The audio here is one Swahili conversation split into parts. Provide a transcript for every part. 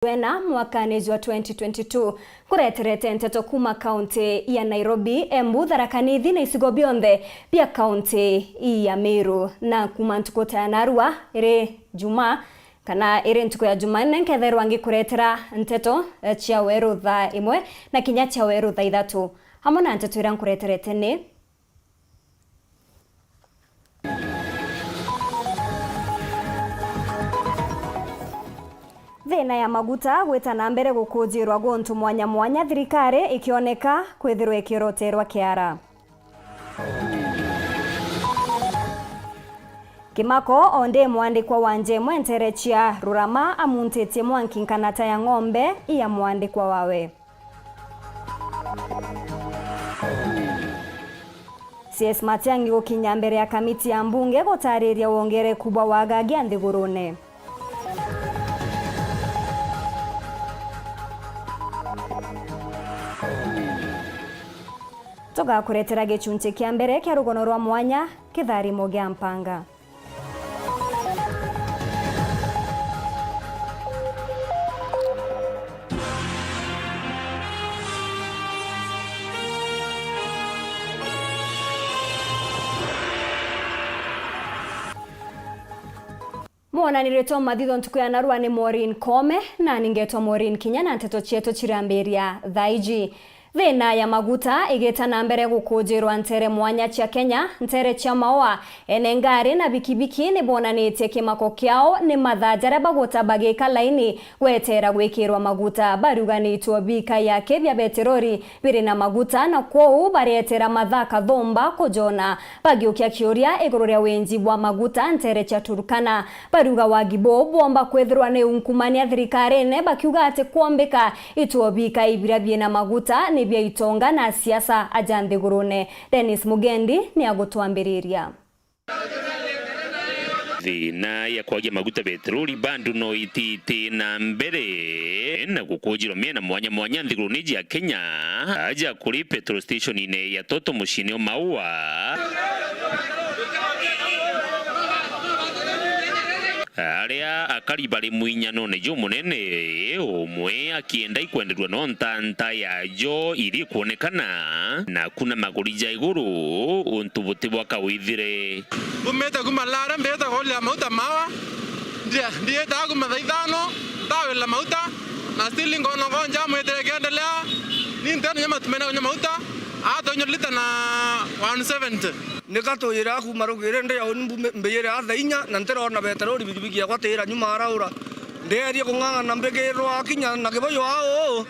Wena mwakani wa 2022 kureterete Nteto kuma kaunti ya Nairobi, Embu, Tharaka Nithi na isigo bionthe pia kaunti ya Meru na kuma ntuko ta Narua ire Juma kana ire ntuko ya Jumanne nketherwa ngikuretera Nteto chia Weru Thaa Imwe na KINYA chia Weru Thaa 3 hamwe na Nteto ira nkureterete ni thina ya maguta gwita na mbere gukujirwa gontu mwanya mwanya thirikari ikioneka kwithirwa ikiroterwa kiara. Kimako onde mwandikwa wa Njemwe Nterechia Rurama amuntetie mwankinkanata ya ng'ombe iya mwandikwa wawe. CS Matiang'i gukinya mbere ya kamiti ya mbunge gutariria wongere kubwa wa agagia nthigurune. Toga kuretera gicunche kia mbere kia rugono rwa mwanya kitharimo gia mpanga. Mwana nireto madhido ntuku ya Narua ni MAUREEN Kome na ningeto MAUREEN KINYA na Nteto chieto chiramberia thaiji. Thina ya maguta igeta na mbere gukujirwa ntere mwanya chia Kenya ntere chia maoa ene ngari na bikibiki ni bonanite kimako kiao ni mathajara bagota bagika laini wetera gwikirwa maguta baruganitwo bika yake bya beterori biri na maguta na kwou baretera mathaka thomba kujona bagiukia kioria iguru ria wenji wa maguta ntere chia Turkana baruga wagibo bomba kwethirwa ne unkumania thirikari ne bakiuga ate kuombeka itwo bika ibira na maguta ni bia itonga na siasa ajande gurune. Dennis Mugendi ni agutwambiriria. Thina ya kwagia maguta petroli bandu no itite na mbere na gukujirwa miena mwanya mwanya nthigurune ya Kenya aja kuri petrol station ine ya Toto mushini maua aria akaribari muinyano ne jo munene umwe akienda ikwenderwa no ntanta ya jo iri kuonekana na kuna magurija iguru untubuti bwaka withire umeta kumalara mbeta hola mauta mawa ndiye ta kumathaithano tawe la mauta na still ngono gonja mwetere kendelea ni ntano nyama tumena nyama mauta ato nyolita na 170 nikato yira ku marugire nde ya mbeyere athainya na ntero na beterori bigibigi ya kwatira nyuma araura nderi kunganga na mbegero KINYA na kiboyo ao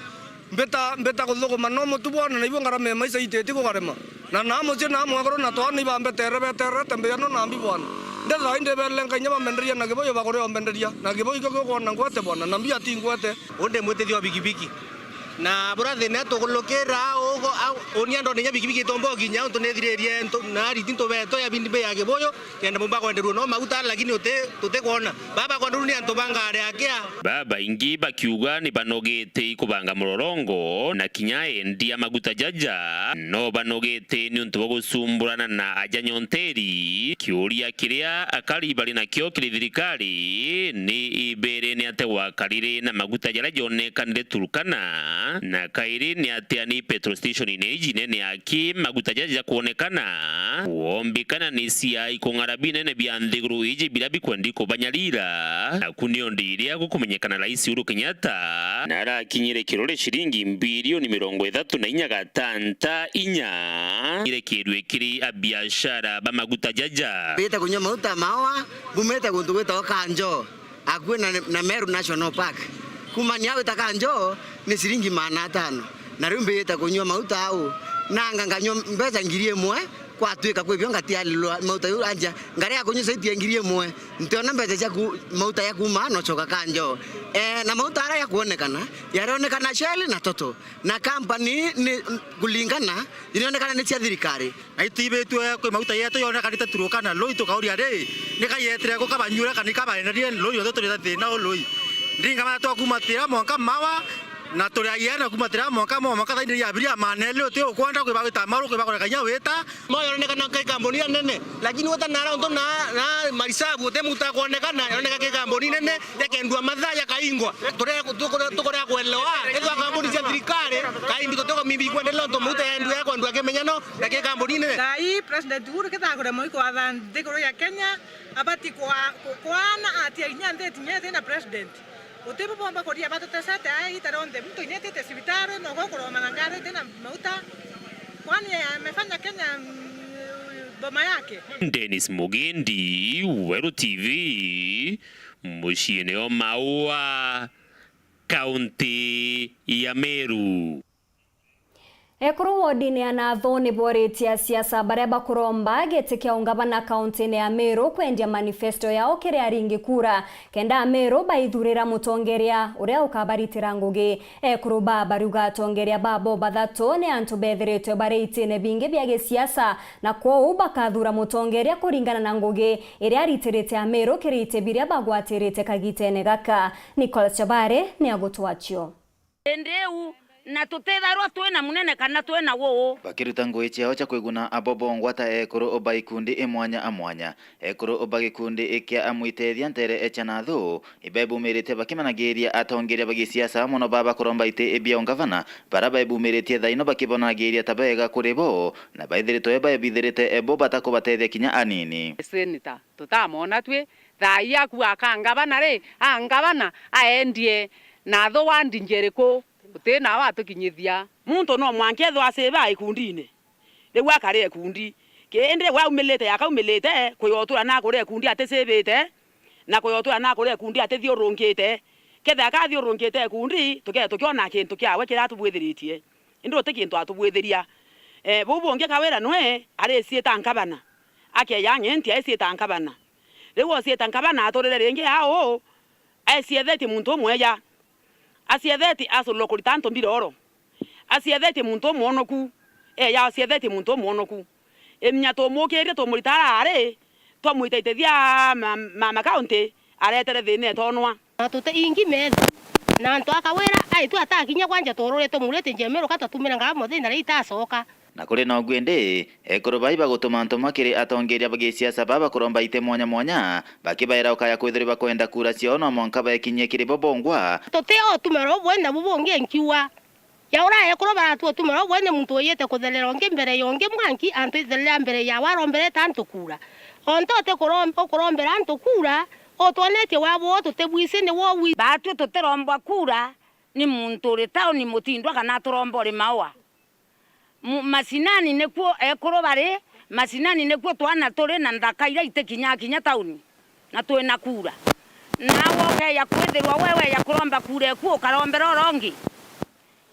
mbeta kuthuguma no mutubona na ibongara me maisa iteti ko garema na namo je namo agoro na to ni bambe betere tembe no nambi bwana ndetha inde belenga nyama menderia na kiboyo bagore ombenderia na kiboyo ko kona ngwate bwana na mbia tingwate onde mwete wa bigibigi na brother neto kolokera ogo oniando nya bigibigi tombo KINYA to nethirerie na ritinto beto ya bindi ya kiboyo yenda mumba kwenderu no maguta lakini tote kuona baba kwenderu ni anto bangare akia baba ingi bakiuga ni banogete ikubanga murorongo na KINYA endia maguta jaja no banogete ni untu gusumburana na ajanyo nteri kiuria kiria akari bali na kio kirithirikari ni ibere ni ate wakarire na maguta jara joneka nde Turkana na kairi ni atiani petrol station ineji nene aki maguta jaja kuonekana uombikana ni siya ikongarabine ne biandhiguru iji bilabi kwendiko banyalira na kuniondiria kukumenyekana Rais Uhuru Kenyatta nara kinyire kirole shiringi mbilioni 34 gatanta inya ile kirwe kiri abiashara ba maguta jaja beta kunywa maguta mawa bumeta kuntuweta kanjo akwe na Meru National Park kumania weta kanjo ni shiringi 500 na rumbe yeta kunywa mauta au nanga nganyo mbeza ngirie mwe kwa tweka kwe byonga tialilo mauta yu anja ngare akonyo saiti ngirie mwe ntiona mbeza chaku mauta ya kuma no choka kanjo na mauta ara ya kuonekana yaronekana Shell na Toto na company ni kulingana inaonekana ni cia thirikari aitibetwe kwe mauta yeto yonekana Turkana loi to kauria re nikayetre ko kabanyura kanika baenderie loi yoto ri thina loi ndinga mato kumatira monka mawa na turiagiana kumatira mwaka thaini ya biria manele uti ukwenda kwibagita maru kwibagora kanya weta moyo onekana kai kamboni nene lakini wata nara ndo na marisabu uti muta kuonekana oneka kai kamboni nene yakendwa madhaya kaingwa tukora kuelewa etwa kamboni cia thirikari kaimbi totoko mimbi kwendela ndo muta yendu yako ndo akemenyano kai kamboni nene kai president Uhuru kitagura moi kwa than thiguru ya Kenya abati kwana ati inya ndeti nyete na president utibu bomba koria bato tesate ai taronde mtu nyete sibitare no gokoro manangare tena mauta kwani amefanya Kenya boma yake. Dennis Mugendi, Weru TV, muciĩ-inĩ o Maua, kaunti ya Meru. Ekuru wodini anatho ni boretia siasa baria bakuromba getikia ungavana kaunti ya Meru kwendia manifesto yao kiria ringi kura kenda Meru baithurira mutongeria uria ukabaritira ngugi. Ekuru baruga atongeria babo bathatu ni antu bethiritwe bareitine bingi bia gisiasa na kwou bakathura mutongeria kuringana na ngugi iria ritirite ya Meru kirite biria bagwatirite kagitene gaka. Nicole Chabare ni agutwachio endeu na tutetharwa twena munene kana twena wo bakiruta ngui ciao cha kwiguna abobo ngwata ekuru obaikundi imwanya amwanya ekuru obagikundi ikia amwitethia ntere echana thu ibebumirite bakimanagiria atongeria bagisiasa muno baba kuromba ite ebia ongavana baraba ibumirite thaino bakibonagiria tabega kuribo na baithirito eba ebithirite ebo batakubetethia kinya anini senita tutamona twe thaia ku akangavana re angavana aendie na tho wandingereko utena watu kinyithia muntu no mwanke tho aseba ikundine riu akare kundi kende wa umelete yakaumelete kuyotura na kure kundi atesebete na kuyotura na kure kundi atethiorunkite ketha akathiorungite kundi tukiona kintu kiawe kiratubwithiritie indro te kintu atubwithiria bubu nge kawera nwe are sieta nkabana ake yange sieta nkabana riu sieta nkabana atorere ringi hao asietheti muntu mweya asietheti asolokori tanto mbiroro asietheti muntu monoku ya asietheti muntu monoku emnya to mokerie to muritara are to muiteithia mama county aretere thine tonwa atote ingi metha na antu akawera ai tu atakinya kwanja torore to murete njemero katatumira ngamo thina rita asoka na kuri no gwende ekuru baiba gutuma antu makiri atongeria bagisiasa baba kuromba ite mwanya mwanya bakibaira ukaya kwithiriba kwenda kura cio no mwanka bakinyie kiri bobongwa tote o tumero bwenda bubonge nkiwa ya ura ekuru baratu tumero bwende muntu oyete kuthelera onge mbere yonge mwanki antu ithelera mbere ya warombere tantu kura ontote kurombera antu kura otwanete wabo tutebwise ne wowi batu tuteromba kura ni muntu ri tauni mutindwa kana turomba ri mawa masinani nekuo ekuru bare masinani nekuo twana tore na ndakaira itekinya tauni na twena kura nawo ke ya kwithirwa wewe ya kuromba kura ekuo karombera rongi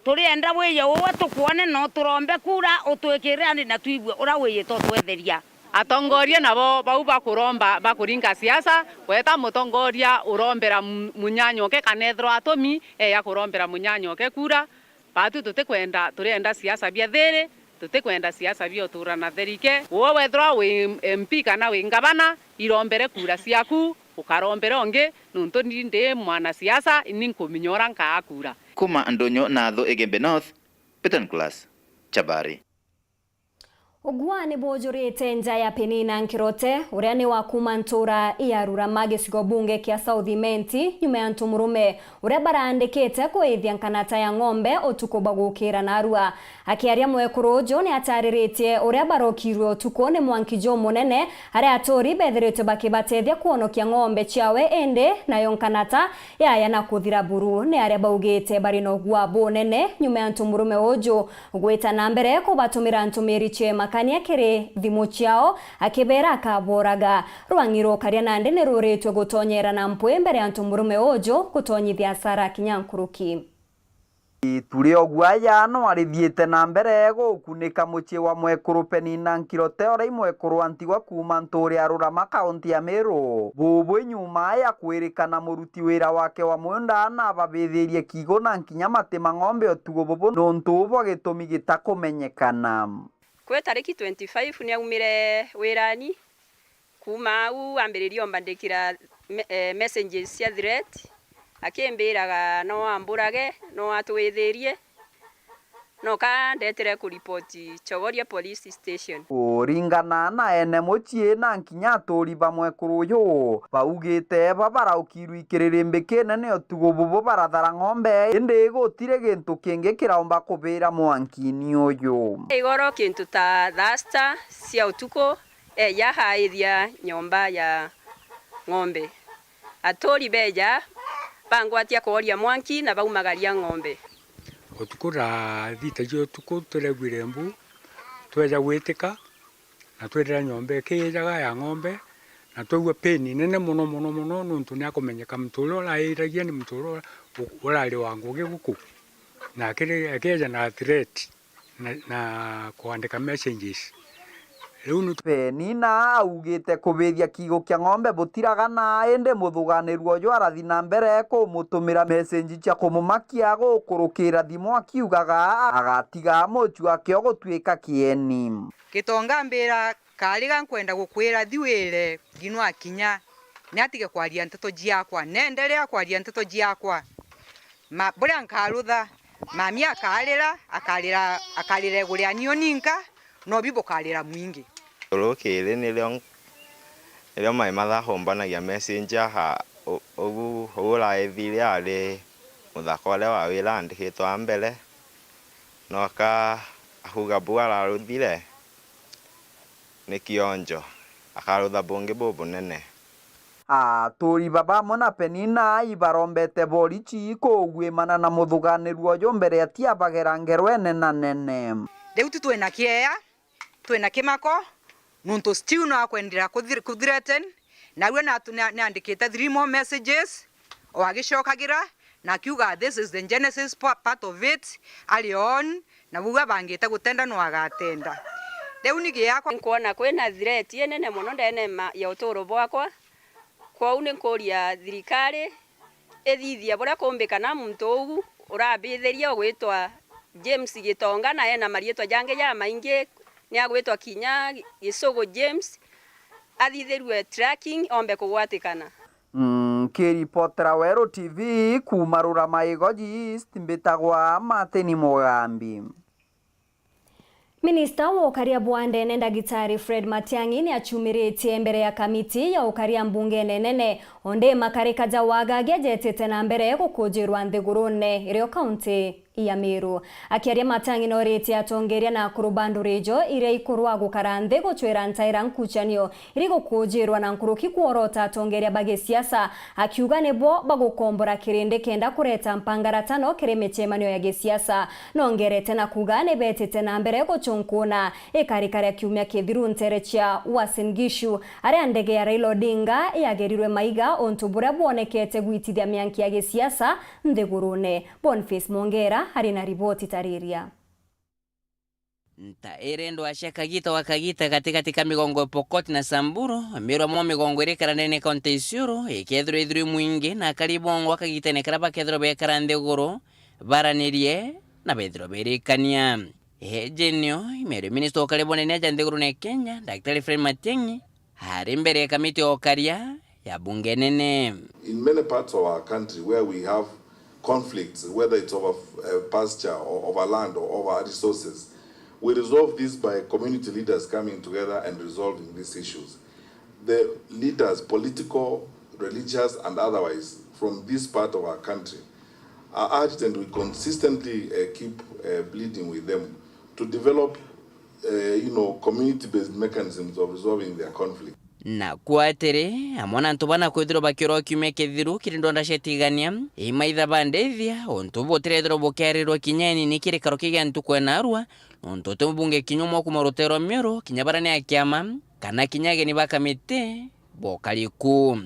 turienda weye wowe tukuone no turombe kura utwikirira na tuibwe ura weye to twetheria atongoria nabo bau bakuromba bakuringa siasa weta mutongoria urombera munyanyoke kanethro atomi ya kurombera munyanyoke kura batu tutikwenda turenda siasa bia there tutikwenda siasa bia turana therike wowe thro we MP kana we ngavana irombere kura siaku ukarombera onge nunto ndinde mwana siasa ininkuminyora nka kura kuma ndonyo na tho egembe north Peter Class Chabari Ogwani bojurite nja ya Penina Nkirote uria ni wa kuma ntura iarura magicigo bunge kia South Menti nyuma ya Ntumurume uria barandikite kuithia nkanata ya ng'ombe utuko bagukira narua akiaria mwekurojo ni atariritie uria barokirwe utuko ni mwankijo munene aria atori bethirite bakibatethia kuonokia ng'ombe ciawe ende nayo nkanata yaya na kuthira buru ni aria baugite bari no gwa bonene nyuma ya Ntumurume ojo gwita na mbere kubatumira ntumiri chema kania kere thimu ciao akibera akaboraga rwangiro karia nande ne ruretwe gutonyera na mpwe mbere ya Ntumurume ojo gutonyithia Sara Kinyankuruki turi ogwaya no arithiete na mbere gukunika mucie wa mwekuru Penina Nkirote ora imwekuru antigwa kuma nturi arurama kaunti ya Meru bubwe nyuma ya kwirikana muruti wira wake wa mwenda na babithirie kigo na nkinya matema ng'ombe otugo bobo nontubo gitumi gitakumenyekana kwe tariki 25 ni aumire wirani kuma u ambiririo mbandikira messages cia threat akimbiraga no amburage no atwithirie no kandetere kuripoti Chogoria police station. Kuringana na ene mucie na nkinya aturi bamwe kuruyu baugite babaraukiru ikiririmbi kinene otugo bubo barathara ng'ombe indi gutire gintu kingi kiraomba kubira mwankini uyu igoro kintu ta thasta cia utuko yahaithia nyomba ya ng'ombe aturi beja bangwatia kuoria mwanki na baumagaria ng'ombe otukura thita jo tuko turegwire mbu tweja gwitika na twedera nyombe kijaga ya ng'ombe na twegwa peni nene muno nuntu ni akumenyeka mturo la iragia ni mturo urari wangu giguku na akeja na threat na kuandika messages peni na augite kubithia kigo kia ng'ombe butiraga na ende muthuganiru uyu arathi na mbere kumutumira message cia kumumakia gukurukira thimu akiugaga agatiga muchu akio gutwika kieni gitonga mbira kariga nkwenda gukwira thiwire nginu akinya ni atige kwaria nteto jiakwa nendelea kwaria nteto jiakwa buria nkarutha mami akalira guria nioninka no bibo kalira mwingi Rokere nilio mai mathahombanagia messenger ha ogu ora ethire ari muthako ule wa wira andikitwa mbere no ahuga bwara ruthire ni kionjo akarutha bungi bubu nene aturi baba mona penina ibarombete borichi kugwimana na muthuganiru uyu mbere atia bagera ngerwene na nene riu twina kieya twina kimako nuntu still no akwendera kuthreaten na we na andikite 3 more messages o agicokagira na kiuga this is the genesis part of it ali on na buga bangite gutenda no agatenda riu nigi yakwa nkuona kwina threat nene muno ndene ya uturo bwakwa kwa une nkuria thirikari ethithia buria kumbikana muntu ugu urabithiria gwitwa James Gitonga na ena marietwa jange ya maingi ni agwitwa Kinya Gisogo James athithirwe tracking ombe kugwatikana kiripotera Weru TV kumarura maigoji East mbitagwa Mateni Mugambi. Minista wa ukaria bwandene Ndagitari Fred Matiang'i ni achumiritie mbere ya kamiti ya ukaria mbunge nene onde makarika jawaga getete na mbere gukujirwa nthigurune irio kaunti ya Meru. Akiaria Matiang'i no reti atongeria na kurubandu rejo ire ikurwa gukara nthi guchwira ntaira nkuchanio iri gukujirwa na nkuruki kuorota atongeria bage siasa akiuga nebo bagukombora kirinde kenda kureta mpangaratano kire michemanio ya gesiasa nongerete na kuga ne betete na mbere guchunkuna ikarikare kiumia kithiru nterechia Uasin Gishu ari ndege ya Raila Odinga yagerirwe maiga ontubura bwonekete gwitithia mianki ya gesiasa nthigurune. Boniface Mongera harina ripoti tariria. Ntairendo ashakagita wakagita katika migongo Pokot na Samburu Meru mo migongo irekara nene kaunti Isiolo ikethro ithru mwingi na karibongo wakagita ne karaba kethro bekara ndegoro baranirie na bethro berikania ejenio Meru minister okaribone ne ndegoro ne Kenya Dr. Fred Matiang'i hari mbere ya kamiti okaria ya bunge nene. In many parts of our country where we have conflicts, whether it's over pasture or over land or over resources, we resolve this by community leaders coming together and resolving these issues. The leaders, political, religious, and otherwise, from this part of our country are urged, and we consistently keep pleading with them to develop, community-based mechanisms of resolving their conflict. Na kuatere amona ntubana kwithiro bakiro kiume kithiru kirindonda shetigania imaitha bandethia ontubo tiredro bokererwa kinyeni nikire karo kigantu kwenarwa ontoto mbunge kinyumo kumarotero Meru kinyabarane akiama kana kinyage ni bakamite bokaliku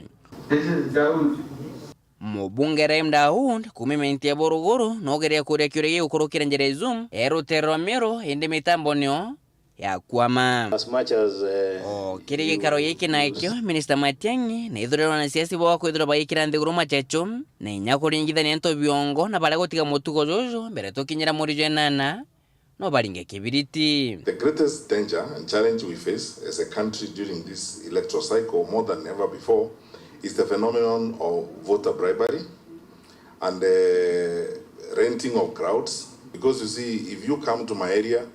mubunge Raim Daud kumimentia borogoro nogeria kuria kirege ukorokira njerezum erotero Meru inde mitambo nyo ya kuama as much as kirege karo yiki na ikyo Minister Matiang'i na ithurero na siasi bo kwithura bayikira nthiguru machecho na inyakuringitha nento biongo na bale gotiga mutugo jojo mbere tokinyira muri jenana no baringe kibiriti. The greatest danger and challenge we face as a country during this electoral cycle more than ever before is the phenomenon of voter bribery and renting of crowds. Because you see, if you come to my area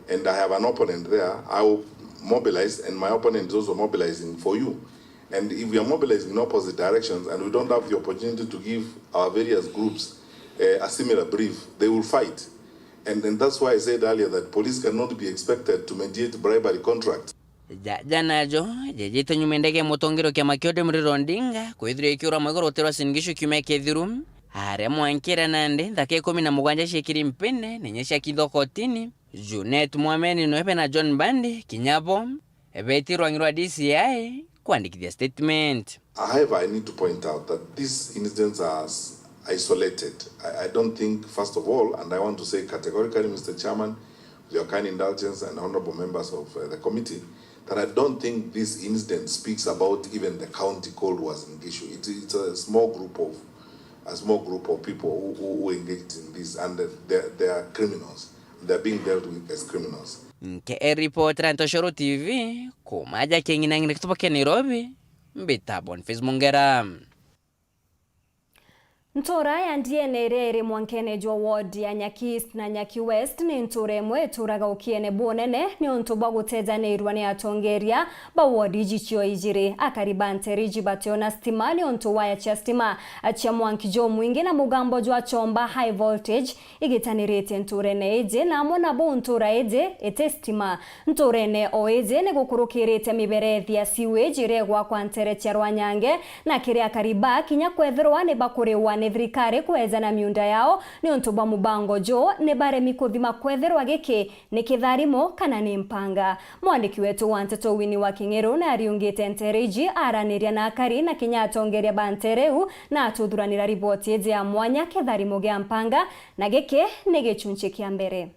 and I have an opponent there, I will mobilize, and my opponent is also mobilizing for you. And if we are mobilizing in opposite directions and we don't have the opportunity to give our various groups a similar brief, they will fight. And that's why I said earlier that police cannot be expected to mediate bribery contracts. Janajo, jejito nyumendege motongero kia makiode mriro ndinga, kwethire ikiura mwegoro oterwa singisho kiume kethirum, hare mwankira nande, dhake 17 shekiri mpene, nenyesha kidhokotini, Junet Mwameni Noepe na John Bandi, Kinyabo, ebeti rwangirwa DCI, kuandikithia statement. However, I need to point out that these incidents are isolated. I don't think, first of all, and I want to say categorically, Mr. Chairman, with your kind indulgence and honorable members of the committee, that I don't think this incident speaks about even the county called was an issue. It's a small group of people who engaged in this, and they are criminals. They're being dealt with as criminals. Nke reporter Ntoshoro TV, kumaja kengina kutoka Nairobi, mbita Boniface Mungera. Ntora ya ndiene rere mwankene jwa ward ya Nyaki East na Nyaki West ni nture mwe turaga ukiene bonene ni ontuba guteza ne irwane atongeria ba ward ijichio ijire akaribante riji bationa stima ni ontuwa ya chia stima achia mwankijo mwingi na mugambo jwa chomba high voltage igitanirete nture ne eje na mona bo ntura eje ete stima nture ne oeje ne gukurukirete miberethi ya sewage iregwa kwa ntere charwa nyange na kire akariba kinya kwethirwa ne bakurewa thirikari kweza na miunda yao ni ontuba mubango jo ne bare mikuthima kwetherwa giki ni kitharimo kana ni mpanga. Mwandiki wetu wa Nteto Wini wa Kingeru na ariungite ntereji araniria na akari na kinya atongeria bantereu na atuthuranira riboti eze ya mwanya kitharimo gya mpanga na giki ni gichunche kia mbere.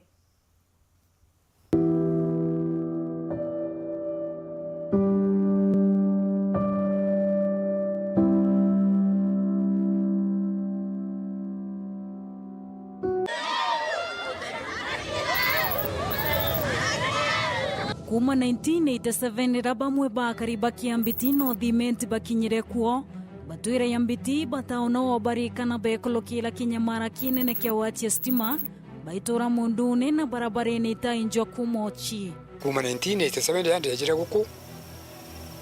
Kuma 1987 rabamwe bakariba kiambiti no dhimenti bakinyire kuo batuire yambiti bataona wabarika na bekolokila kinyamara kinene kia watia stima baitora mundune na barabareni itainjwa kumochi. Kuma 1987 yande yajira kuku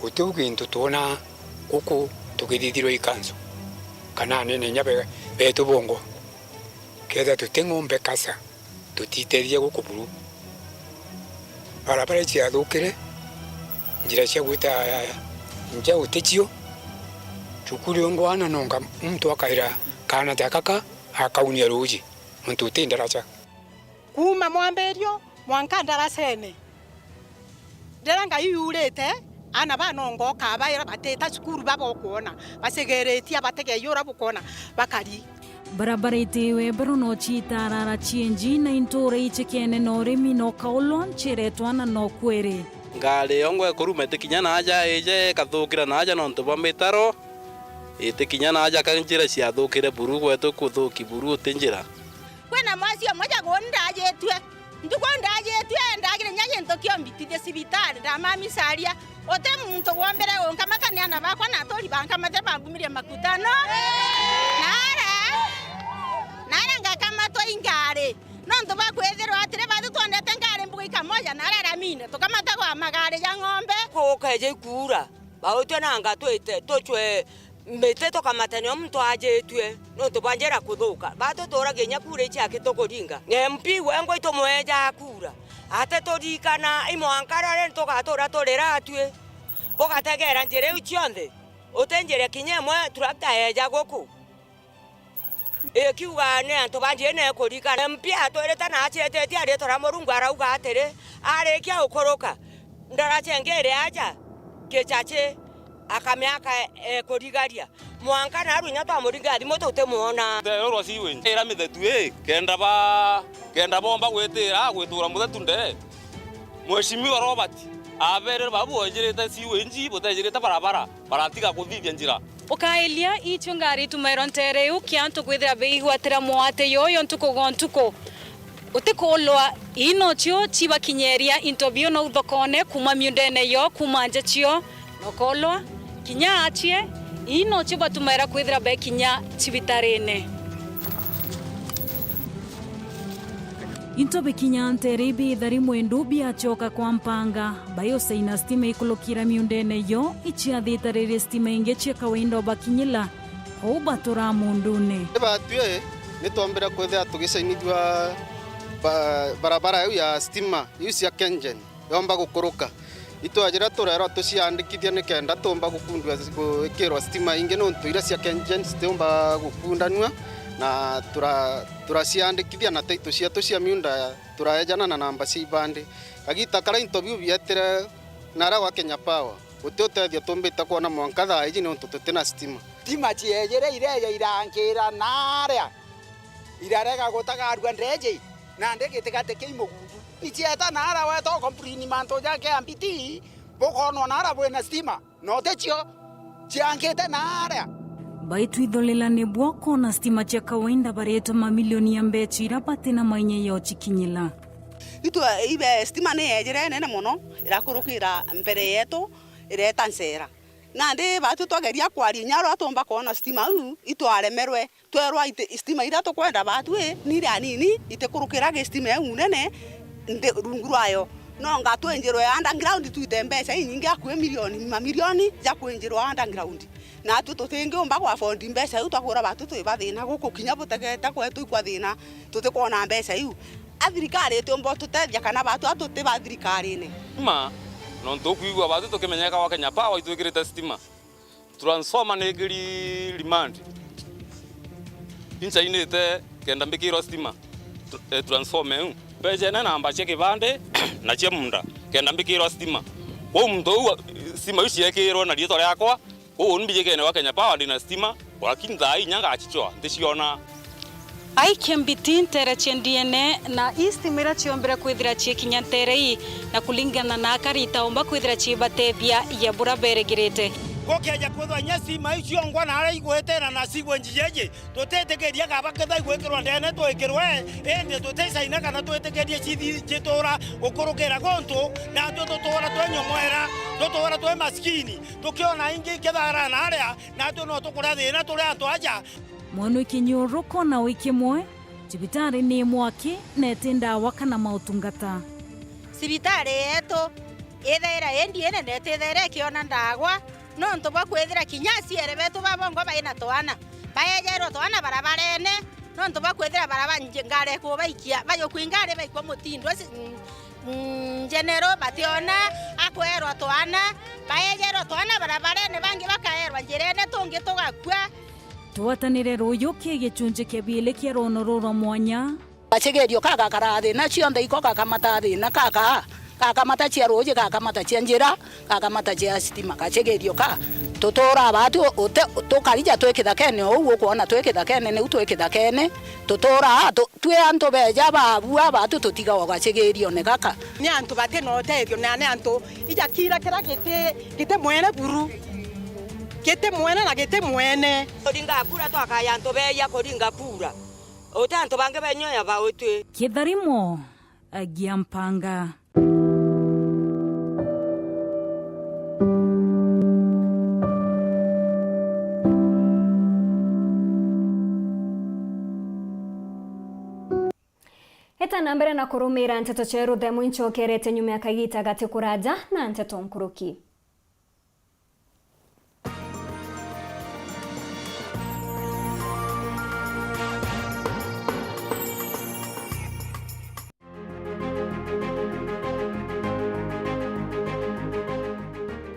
utugi ntutona kuku tukididiro ikanzo kana nene nyabe beto bongo keda tutengo mbekasa tutiteria kuku buru barabara cia thukire njira cia gwita nja utechio chukuri ngwana nonga mtu akaira kana takaka akaunia ruji mtu tindaracha kuma mwamberio mwankandara sene nderanga yurete ana banongo kabaira bateta chukuru babokuona basegeretia bategeyora bukona bakari barabara itewe barono chitarara chienji na intore ichekene noremi no kaulon chiretwana no kwere ngale yongwe kurumete kinyana aja eje kathukira na aja nonto bametaro ite kinyana aja kanjira cia thukire buru gwetu kuthuki buru tinjira kwena mwasio moja gonda ajetwe ndukonda ajetwe ndagire nyaje ntokio mbitide sibitari da mami salia ote muntu wombere onkamaka ni ana bakwa na tori banka mate bambumirie makutano nara kama to ingare nondo bakwethero atire batu twandete ngare mbugi kamoja narara mine tukamata kwa magare ya ng'ombe ko kaje kura bautwe nanga twite tochwe mbete tokamatani omuntu ajetwe nondo banjera kuthuka batu tora genya kura ichake tokoringa ngempi wengo itomweja kura ate torikana imwankarare tokatora torera atwe bokategera njere uchionde otenjere kinyemwe turakta eja goku kiuga ne antu banje ne kurika mpia toreta na achete ti ari tora morungu arauga atere are kia ukoroka ndara chengere aja kechache akamyaka kurigaria mwanka na runya to amuringa thimo to temuona ro siwe era mithetu kenda bomba gwetira gwetura muthetu nde mweshimiwa Robert abere babu onjirete siwe nji botajirete barabara baratiga kuthithia njira Okailia ichungari tumerontere ukianto kwithira beigwatira mwate yoyo ntuko gontuko utekolwa inochio chiba kinyeria intobio no udokone kuma miundene yo kuma njachio nokolwa kinya achie inochio batumera kwithira be kinya chibitarene into bikinya Nteribi thari mwendu biachoka kwa mpanga bayo saina stima ikulukira miundene yo ichiathita riri stima inge chia kawaida bakinyila ho batura mundune batue nitombera kwethea tugicainithwa barabara ya stima cia Kengen yomba gukuruka itwajira turero tuciandikithia nikenda tumba gukundwa gwikirwa stima ingi nontu ira cia Kengen citomba gukundanwa na turaciandikithia na taito ciatu cia miunda turayejana na namba cia ibande agita kara interview bietire nara wa Kenya Power utotethia tumbita kuona mwanka thaa iji nontu tutina stima ciejere ireja irankira naria irarega gutagarua ndeje na ndegitigate kimugundu ichieta nara weto komplini manto jake ambiti bokono nara bwena stima no techo chiankite naria baitu idholela ne bwako na stima cha kawaida bareto mamilioni ya mbechi irapate na mainye yo chikinyila itu ibe stima ne ejere nene muno irakurukira mbere yetu ireta nsera na ndi batu twageria kwari nyaro atomba kona stima itwaremerwe twerwa stima ira tukwenda batu niri anini itekurukira ge stima ya unene ndi rungurayo no ngatwenjerwe underground tuite mbeca nyingi akwe milioni za kwenjerwa underground na tutingi umba kwa fondi mbeca utakura batu tuibathina guku kinya butegeta kwetu ikwathina tutikona mbeca athirikari tumbo tutethia kana batu atuti ba thirikari-ini no ntukuigua batu tukimenyeka wa Kenya Power itwikirite stima transformer negiri remand incha inete kenda mbikiro stima transformer pejena namba cia kibande na cia munda kenda mbikiro stima wo mtu stima uciekirwo na rieto riakwa wo nbijekene wa Kenya Power ndina stima lakini thai nyanga achichwa ndiciona aikembitin tere chendiene na istimira chiombera kwithira chikinya terei na kulingana na karita omba kwithira chibatethia ya burabere girete gokeja kwithwa nyasi maicio ngwa na ara igwetera na sigwe njijeje tutetekeria kaba ketha igwekirwa ndene twekirwe ende tutecaina kana twetekeria chitora ukurukira gontu na tutora twenyomwera tutora twe maskini tukiona ingi kethara na aria na no tukura thina turi antu aja mwana ikinyuruko na wikimwe cibitari ni mwaki netinda wakana mautungata sibitari yetu ethera endiene netethera kiona ndagwa no ntoba kwethira kinyasi ere betu babongo baina twana bayejero twana barabarene no ntoba kwethira barabanje ngare ko baikia bayo kwingare baikwa mutindo general bationa akwero twana bayejero twana barabarene bangi bakaerwa njirene tungi tugakwa twatanire royo kigechunje kebile kieronororo mwanya achegerio kaka karathi na cionde iko kaka matathi na kaka mata cia roje kaka mata cia njira kaka mata cia stima kachegerio ka tutora batu tukarija twekithakene uguo kuona twekithakene ni twekithakene tutora twe antu beja babu abatu tutiga gachegerio ne kaka ni antu bate no tethio na ne antu ija kira kira gite mwene buru gete mwene na gete mwene odinga kura to akaya nto beya kodinga kura otanto bange benyoya baotwe kidharimo agiampanga Eta nambere na kurumira Nteto cheru demu inchokerete nyume akagita gati kuraja na Nteto nkuruki.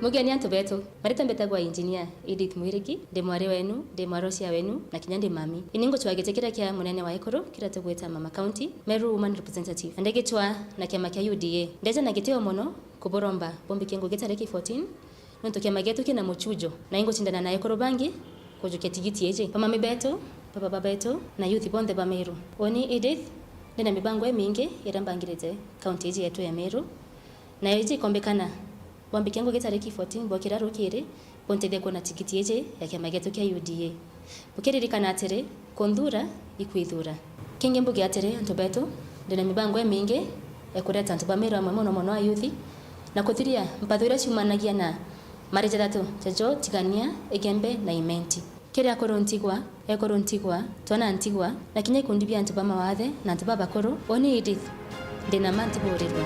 Mugeni antu betu marita mbetagwa engineer Edith Mwiriki de mware wenu de mwarosia wenu na kinyande mami iningo twagetekira kia munene wa ikoro kira tugweta mama county Meru woman representative andegitwa na kiama kia UDA ndeje na giteo mono kuboromba bombi kengo getareki 14 nonto kiama getu kina muchujo na ingo tindana na ikoro bangi kujuketigiti eje mama betu baba betu na youth bonde ba Meru oni Edith ndena mibango mingi irambangirete county eje yetu ya Meru na eje kombekana Wambi kengo getareki 14 bokira rukire bontede kona tikiti eje ya kiama getu kia UDA bukiririkana atere kondura ikwithura kenge mbuge atere antu betu ndena mibango mingi ekureta antu ba Meru amwe mono ayuthi na kuthiria mpathura ciumanagia na mareja tatu jajo tigania egembe na imenti Kira korontigwa, ekorontigwa, twana ntigwa, na kinya ikundi bya antu bamawathe na antu babakoro, oni Edith. Ndina mantu borirwa.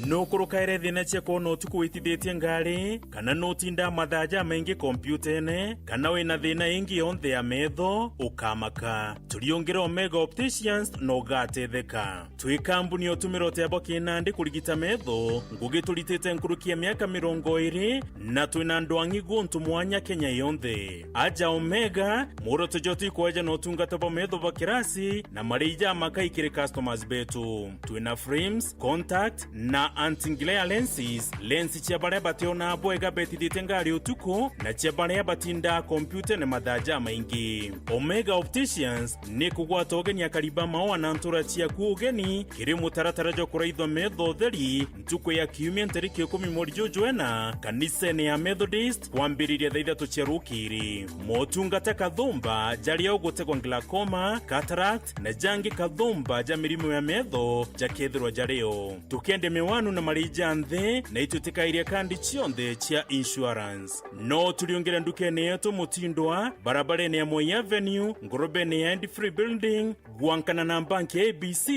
Nukurukaire thina cheko no tukuitithĩtie ngari kana nutinda mathaja maingi kompyutene kana wina thina ingi yonthe ya metho ukamaka turiongera Omega Opticians no gatetheka twi kambuni otumiro tebo kinandi kurigita metho ngugi turitite nkurukia miaka 20 na twina ndwangi guntu mwanya Kenya yonthe aja Omega muro tujoti kweja no tungata bo metho bakirasi na marija makaikire customers betu twina frames contact na anti-glare lenses lensi chiabare bationa bwega betithite ngari utuko na chiabare batinda computer na mathaja maingi Omega Opticians ni kugwata ogeni akariba mao na ntura chia kuugeni kiri mutaratara jo kuraithwa metho theri ntuko ya kiumia ntariki 10 mweri Jojoena kanisani ya Methodist kwambiriria thaitha tucherukiri motungata kathumba jari ogutegwa glaucoma cataract na jangi kathumba ja mirimu ya metho jakethirwa jareo tukende mewanu na marija nthe na itutikairia kandi chionde chia insurance no tuliongera ndukene yetu mutindwa barabarene ya Moi Avenue ngorobene ya End Free Building guankana na banki ABC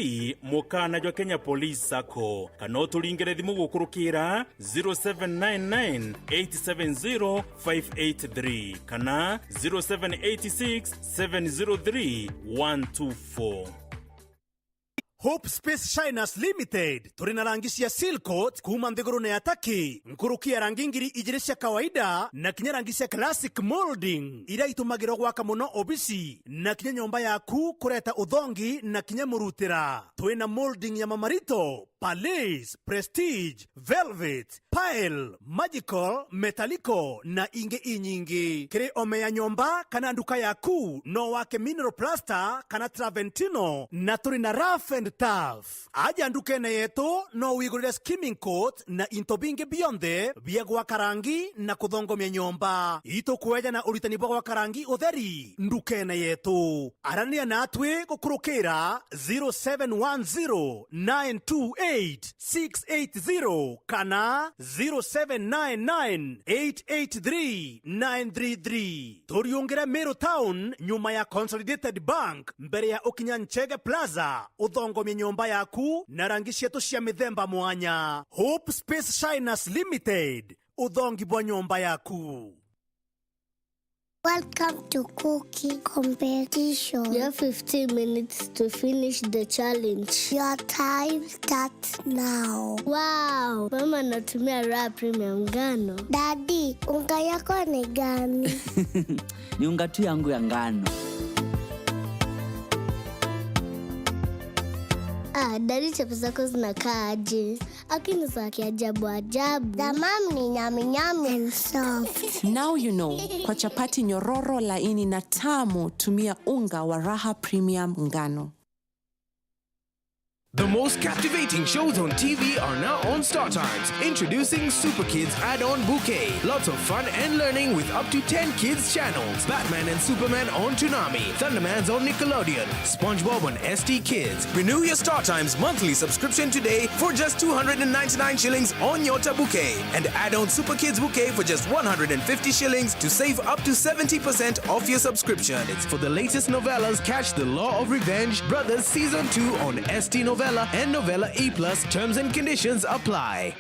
mukana jwa Kenya Police Sacco kano tulingere thimu gukurukira 0799 870 583 kana 0786 703 124. Hope Space Shiners Limited turina rangi cia silcoat kuma nthiguru na ataki nkurukia rangi ngiri igiri cia kawaida na kinya rangi cia classic molding ira itumagirwo gwaka muno obisi na kinya nyomba yaku kureta uthongi na kinya murutira twina molding ya mamarito Palace, Prestige, Velvet, Pile, Magical, Metallico na inge inyingi. Kire ome ya nyomba kana nduka yaku no wake mineral plaster kana Traventino na turi na rough and tough. Aja nduke na yetu no wigurire skimming coat na into bingi bionde bia gwa karangi na kuthongomia nyomba. Ito kueja na uritani bwa karangi utheri nduke na yetu. Arania na atwe kukurukira 0710 928 680 kana 0799883933 Toriongera Meru Town nyuma ya Consolidated Bank mbere ya Okinya Nchege Plaza uthongomia nyomba yaku na rangi cietu cia mithemba mwanya. Hope Space Shiners Limited uthongi bwa nyomba yaku. Welcome to cooking competition. You have 15 minutes to finish the challenge. Your time starts now. Wow, mama natumia raw premium ngano. Daddy, unga yako ni gani? Ni unga tu yangu ya ngano. Daddy chapu zako zinakaa aje? Akini za kiajabu ajabu. The mom ni nyami nyami and soft. Now you know. Kwa chapati nyororo laini na tamu tumia unga wa Raha Premium ngano. The most captivating shows on TV are now on Star Times. Introducing Super Kids Add-on Bouquet. Lots of fun and learning with up to 10 kids channels. Batman and Superman on Toonami. Thunderman's on Nickelodeon. SpongeBob on ST Kids. Renew your Star Times monthly subscription today for just 299 shillings on Yota Bouquet. And add-on Super Kids Bouquet for just 150 shillings to save up to 70% off your subscription. It's for the latest novellas. Catch The Law of Revenge Brothers Season 2 on ST Novella and Novella E+. Terms and conditions apply.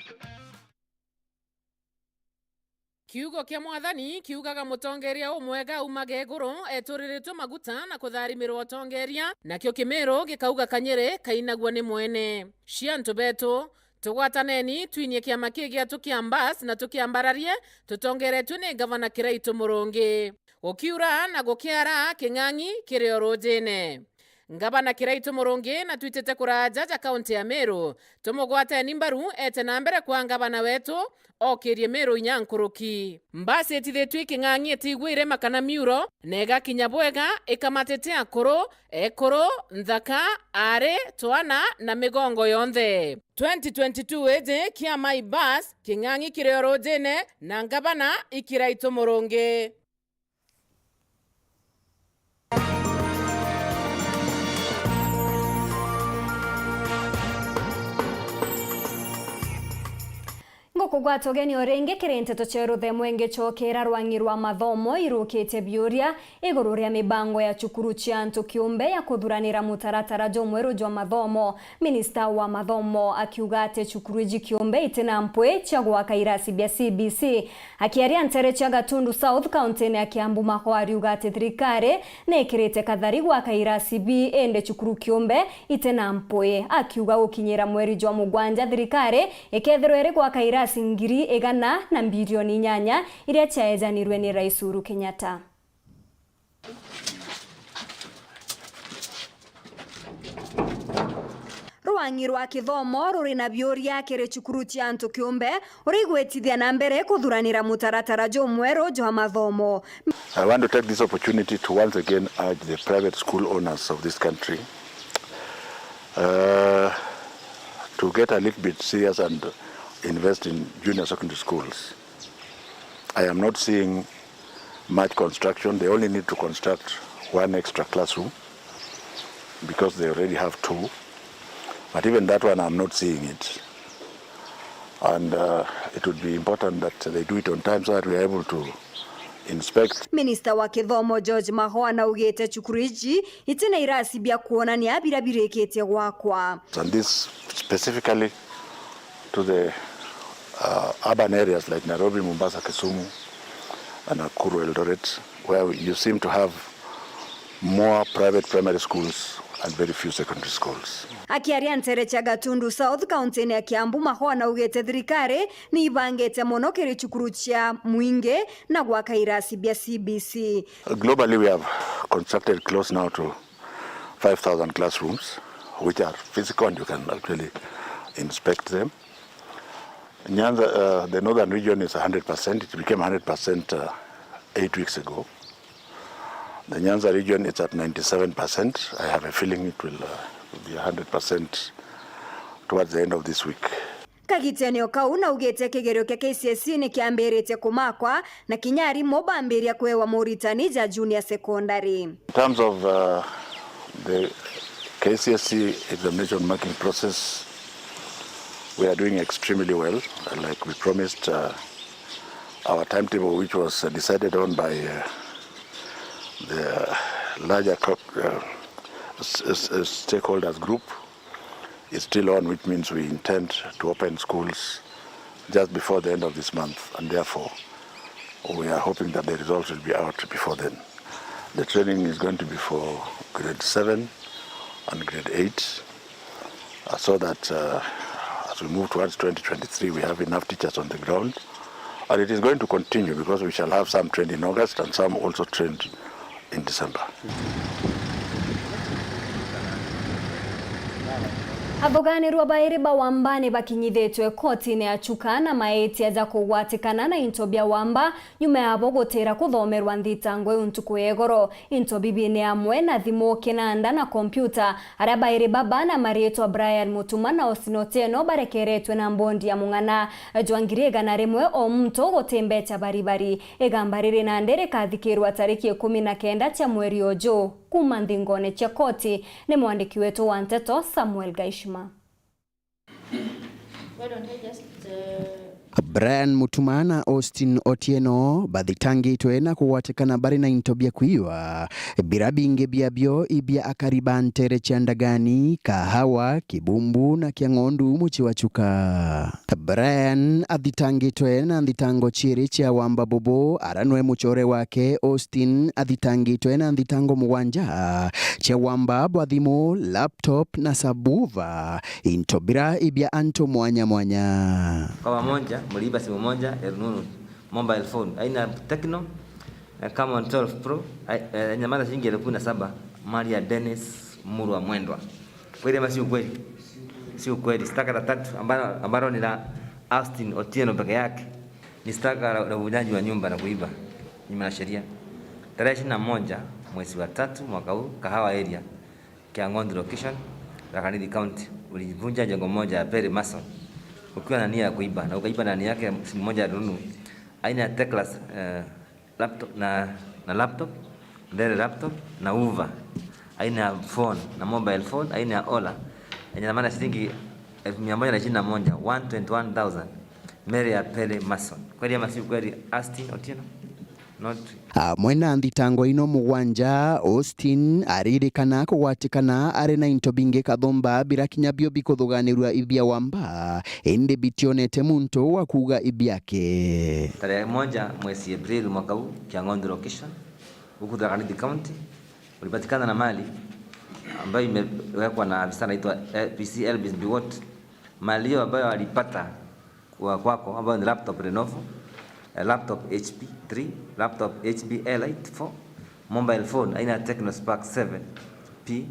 Kiugo kia mwathani kiugaga mutongeria umwega umage iguru eturiritwo maguta na kutharimirwo tongeria nakio kimero gikauga kanyere kainagwo ni mwene ciantu betu tugwataneni twinie kiama kigia tukiambas na tukiambararie tutongeretwe ni gavana Kiraitu Murungi ukiura na gukiara king'ang'i kiri orojene. Ngabana Kiraitu Murungi na twitete kurajaja kaunti ya Meru tumugwateni mbaru ete na mbere kwa ngabana wetu okirie Meru inyankuruki mbasi etithetwe king'ang'i etigwire makana miuro nega kinyabwega ikamatete akuru ekuru nthaka are twana na migongo yonthe 2022 ede kiama ibas king'ang'i kiri orojene na ngabana Kiraitu Murungi. kugwata ugeni orenge kiri Nteto cheru themwenge chokera rwangirwa mathomo irukite biuria iguru ria mibango ya chukuru chia antu kiumbe ya kuthuranira mutaratara jomweru jwa mathomo. Minista wa mathomo akiuga ati chukuru iji kiumbe itina mpwe chia gwaka irasi bia CBC. Akiaria ntere chia Gatundu South County ya Kiambu maho ariuga ati thirikari nekirite kathari gwaka irasi B ende chukuru kiumbe itina mpwe. Akiuga gukinyira mweri jwa mugwanja thirikari ikethirwe gwaka irasi ngiri igana na bilioni 8 iria chaezanirwe ni Rais Uhuru Kenyatta. Rwangirwa kithomo ruri na biuria kiri chukuru chia antu kiumbe urigwetithia na mbere kuthuranira mutaratara jomweru jwa mathomo. I want to take this opportunity to once again urge the private school owners of this country to get a little bit serious and invest in junior secondary schools. I am not seeing much construction. They only need to construct one extra classroom because they already have 2. But even that one, I'm not seeing it. And it would be important that they do it on time so that we are able to inspect. Minister wa kithomo George Mahoa na ugete chukuru iji itina irasi bia kuonania birabirikete gwakwa. And this specifically to the urban areas like Nairobi, Mombasa, Kisumu, and Nakuru, Eldoret, where you seem to have more private primary schools and very few secondary schools. Akiaria ntere cha Gatundu South County ya Kiambu maho na ugete thirikari ni ibangete mono kiri chukuru chia mwinge na gwaka irasi bia CBC. Globally, we have constructed close now to 5,000 classrooms, which are physical and you can actually inspect them. Nyanza, the northern region is 100%. It became 100% 8 weeks ago. The Nyanza region is at 97%. I have a feeling it will be 100% towards the end of this week. Kagitenio kau na ugete kigerio kia KCSE ni kiambirite kumakwa na kinyari mobambiria kwewa Mauritani ja junior secondary. In terms of the KCSE examination marking process, we are doing extremely well. Like we promised, our timetable, which was decided on by the larger stakeholders group, is still on, which means we intend to open schools just before the end of this month, and therefore we are hoping that the results will be out before then. The training is going to be for grade 7 and grade 8, so that as we move towards 2023, we have enough teachers on the ground. And it is going to continue because we shall have some trained in August and some also trained in December. Aboganirwa bairi bawambane bakinyithitwe kotini ya chuka na maeti aja kugwatikana na intobia wamba nyuma yabo gutera kuthomerwa nthitango untuku egoro intobibine amwe na thimo kinanda na kompyuta aria bairi baba na marietwa Brian Mutuma na Osinoteno barekeretwe na mbondi ya mung'ana jwangirega na rimwe o mto gutembecha baribari egambarire na ndere kathikirwa tariki 19 cha mweri ojo kuma nthingone cha koti ni mwandiki wetu wa Nteto Samuel Gaishma. Brian Mutuma na Austin Otieno bathitangitwe na kuwatikana bari na intobia kuiwa birabinge biabyo ibia akariba ntere chandagani kahawa kibumbu na kiangondu muchi wachuka. Brian athitangitwe na nthitango chiri chia wamba bobo aranwe muchore wake. Austin athitangitwe na nthitango mugwanja chia wamba bwathimo laptop na sabuva intobira ibia anto mwanya mwanya. Kwa pamoja mliiba simu moja rununu mobile phone aina Tecno kama 12 Pro nyamana shilingi 17,000 Maria Dennis Murwa Mwendwa. Kweli ama si ukweli? Si ukweli. Staka la 3 ambalo ni la Austin Otieno peke yake ni staka la uvunjaji wa nyumba na kuiba nyuma ya sheria. Tarehe 21 mwezi wa 3 mwaka huu Kahawa area Kiangondi location Rakanithi County ulivunja jengo moja ya Perry Mason ukiwa na nia ya kuiba na ukaiba ndani yake simu moja ya rununu aina ya Teclas laptop na laptop ndele laptop na uva aina ya phone na mobile phone aina ya Ola yenye thamani shilingi 121,000 Mary Apele Mason. Kweli masiu kweli Austin Otieno. Not mwena thitango ino mugwanja Austin aririkana kugwatikana ari na into bingi kathomba birakinya bio bikuthuganirwa ibia wamba indi bitionete muntu wa kuga ibiake. Tarehe 1 mwezi Aprili mwaka huu Kiangondo location huku Thaa County ulipatikana na mali ambayo imewekwa na afisa anaitwa PC Elvis Biwot. Mali hiyo ambayo alipata kwako ambayo ni laptop Lenovo, laptop HP 3, laptop HP Elite 4, mobile phone aina ya Tecno Spark 7P,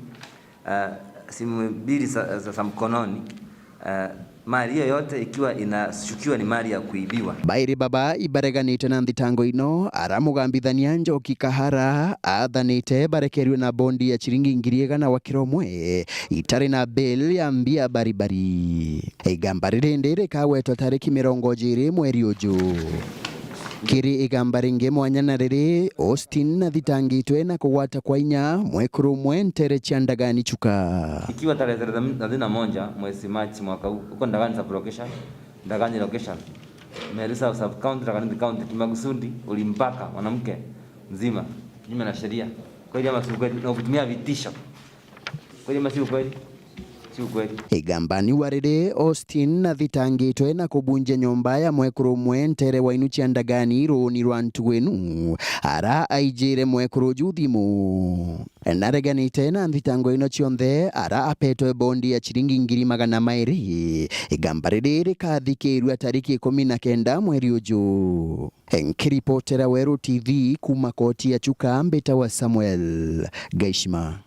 simu mbili za mkononi. Mali hiyo yote ikiwa inashukiwa ni mali ya kuibiwa. Bairi baba ibareganite na thitango ino aramugambithania Njoki Kahara athanite barekerwe na bondi ya chiringi 100 wa kiromwe itari na bill ya mbia baribari. Igamba rindi rikawetwa tariki 20 mweri uju. Kiri igamba ringi mwanya na riri Austin na thitangitwe na kugwata kwa inya mwekuru mwentere Chandagani chuka. Ikiwa tarehe 31 mwezi Machi mwaka huu uko Ndagani sub location, Ndagani location, Merisa sub county Ndagani county kimakusudi ulimpaka mwanamke mzima kinyume na sheria. Kwa hiyo masiu kweli na kutumia vitisho. Kwa hiyo masiu kweli igamba ni warire Austin na thitangitwe na kubunja nyomba ya mwekuru mwentere wa inu Chandagani roni rwa Ntwenu ara aijire mwekuru juthimu. Nareganite na thitango ino cionthe ara apetwe bondi ya chiringi 200,000 igamba riri rikathikirwe tariki 19 mweri uju. Nkiripotera Weru TV kuma koti ya Chuka Mbeta wa Samuel Gaishima.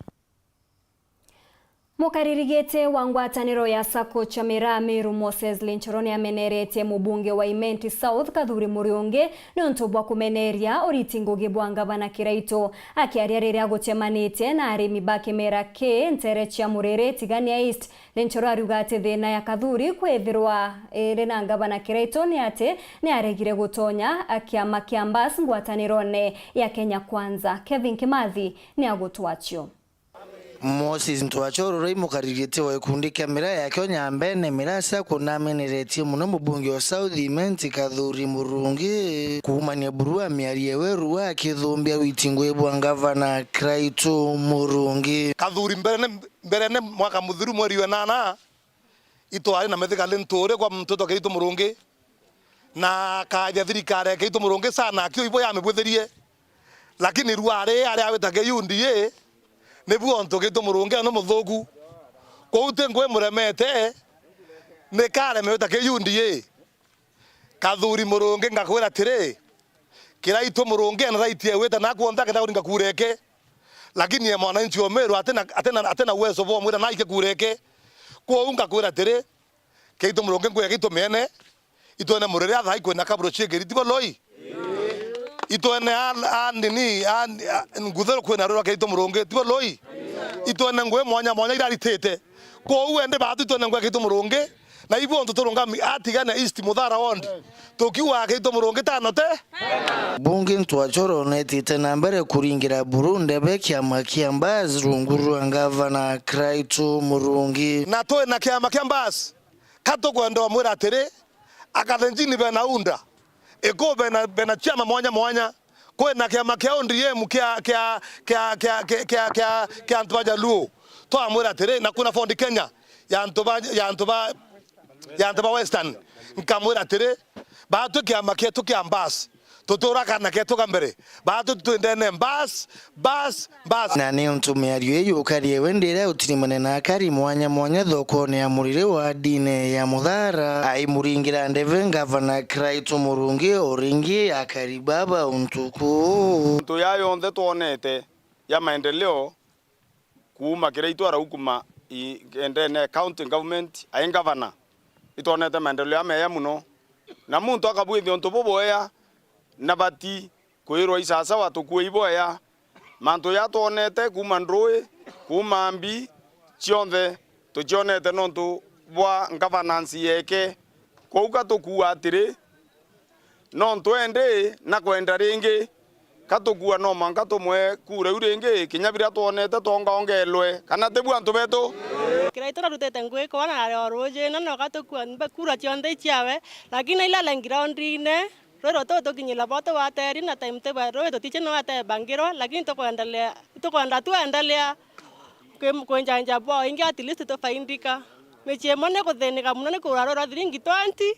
Mukaririgete wa ngwataniro ya Sako cha Meru Moses Linchoroni amenerete mubunge wa Imenti South Kathuri Muriungi niontobwa kumeneria oritingugi bwa ngavana Kiraito akiaria riria gutemanite na arimi bake mera ke ntere chia murere tigania East. Linchoro ariugate thina ya Kathuri kwethirwa na ngavana Kiraito ni ate ni aregire gutonya akiama kiambas ngwatanirone ya Kenya Kwanza. Kevin Kimathi ni agutwachio. Moses Ntwachoro roi mukaririte wa ikundi kamera ya Kenya mbene mirasa kunameneretie muno mubunge wa South Imenti Kathuri Murungi kuumania burua miarie Weru wa kithumbia witingwe bwa ngavana Kiraito Murungi. Kathuri mbere mwaka muthiru mweri wa 8 itwari na methikale ntore kwa Nteto Kiraito Murungi na kaja thirikari Kiraito Murungi sana kio ibo yamebwetherie lakini ruare ari awetake UNDA nebuo Nteto Murungi no muthugu koute ngwe muremete ne kare meweta ke UNDA Kathuri Murungi ngakwira tire Kiraito Murungi na right ye weta na kuonta ke tauringa kureke lakini ya mwananchi wa Meru atena uwezo bo mwira na ike kureke ko unga kwira tire Kiraito Murungi ngwe Kiraito mene itone murere atha ikwena kabro chegeri tibo loi itone nini nguthero kwena rora Kiraito Murungi tibo loi itone ngwe mwanya iraritete ko uende batu itone ngwe Kiraito Murungi na ibo ntuturunga atigana East Muthara ward tukiwa Kiraito Murungi tanote bunge Ntwachoro netite na mbere kuringira Burundi bekiama kiambazi runguru ngavana Kiraito Murungi na toe na kiama kiambazi kato kwenda mwira tere akathenjini bena unda eko bena chama mwanya kwena kiama kia ODM kia Ntobaja Luo to amwira tere na kuna fondi Kenya ya Ntoba Western nkamwira tere batu kiama kia tukiambas tutura kana kia tukambere batu tuendene bas na ni mtumiario eyo karie wendera utirimane na kari mwanya thokone ya murire wa dine ya Muthara ai muringira ndeve ngavana Kiraito Murungi oringi akaribaba untuku ntu yayo onthe tuonete ya maendeleo kuuma Kiraito araukuma endene county government ai ngavana itonete maendeleo ya meya muno na muntu akabwithio ntu boboya na bati kwirwa isasa watukue iboya mantu ya tuonete kuma ndrui kuma mbi cionthe tucionete nontu bwa ngavanansi yeke kouka tukua atiri nontu ende na kwenda ringi katukua no manga tumwe kure uringi kinya bira tuonete tonga ongelwe kana tebua ntu betu Kiraitona rutete ngwe kona ari oroje no gatukua kura chionde chiawe lakini ila lengroundine rero toto kinyila boto wateri na time teba rero tiche no ate bangiro lakini tukoenda kwenjanja bo ingi at least to faindika mechie mone kuthenika muno ni kurarora thiringi 20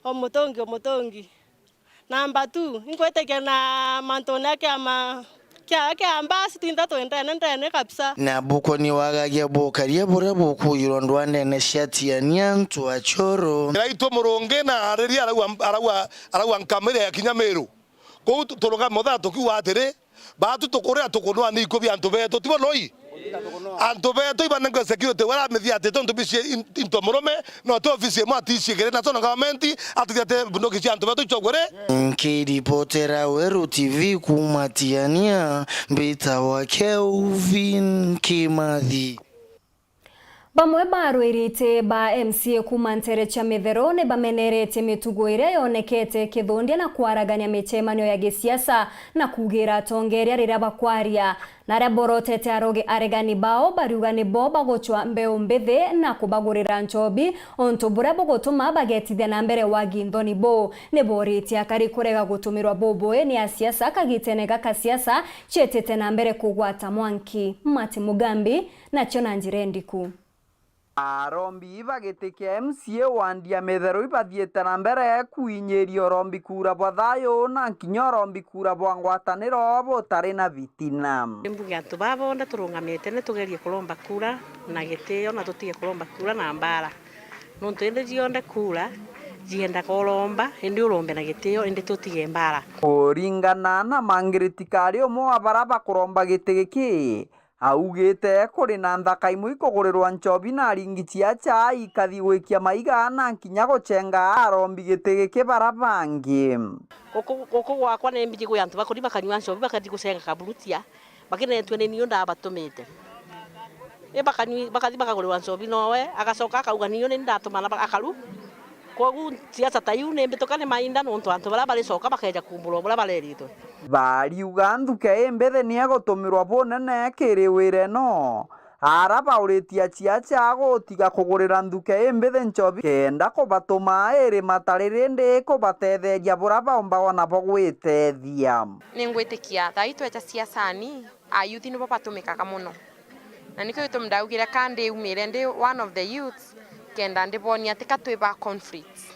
omutongi number 2 ingwete na mantone kama kia ambasi tuinda twendene kabisa na bukoni wagagia bokaria bora bukuyiro ndwane ne shatiania ntu achoro raito muronge na areria aragwa nkamere ya kinyamero ko turonga motha tukiwa atiri batu tukuria tukunwa ni iko byantu beto tibo loi antu beto ibanenga security wala methia te tonto bisie into morome no to office mo atisi gere na tona government atujate bunoki cia antu beto chogore Kiripotera Weru TV kumatiania mbita wa Kelvin Kimathi. Bamwe barwirite ba MCA kuma Nterecha Mithero ne bamenerete mitugo ire yonekete kithundia na kwaragania michemanio ya gisiasa na kugira tongeria rira bakwaria na reborotete aroge aregani bao bariugani bo bagochwa mbeo mbethe na kubagurira nchobi onto burabo gotuma bagetithia na mbere wagi ndoni bo ne boriti akari kurega gutumirwa boboe ni asiasa kagitenega kasiasa chetete na mbere kugwata mwanki Mati Mugambi na chona njirendiku Arombi bagetikia MCA wandia Mithero ibathiete na mbere kuinyerio rombi kura bwa thayo na nkinya rombi kura bwa ngwataniro butari na vitina. Mbuge antu babonda turungamite ne tugerie kulomba kura na gitio na tutige kulomba kura na mbara. Nontu ende jionde kura jienda kolomba indi urombe na gitio indi tutige mbara. Kuringana na mangiritikari omo abaraba kuromba gitigiki augite kuri na nthaka imwe ikugurirwa nchobi na ringiti acha ikathi gwikia maiga na nkinya gucenga arombi gitigiki barabangi koko gwakwa ne mbiji gwe antu bakuri bakanywa nchobi bakati gucenga kaburutia bakinetwe ne niyo ndabatumite bakanywi bakathi bakagurirwa nchobi nowe agacoka akauga niyo ne ndatumana akaru kogu siasa tayu ne mbitokane mainda nontu antu barabari coka bakeja kumbulo barabareritwe bariuga nthuke embethe ni agotumirwa bonene kiriwire no araba uritia chiacha gotiga kugurira nthuke embethe nchobi kenda kubatuma iri mataririnde kubatetheria buraba ombago nabo gwitethia ningwitikia thaitwecha siasa ni ayuthi nibo batumikaga muno na nikyo itumndaugira kandi umire ndi one of the youths kenda ndibonia tika twiba conflicts.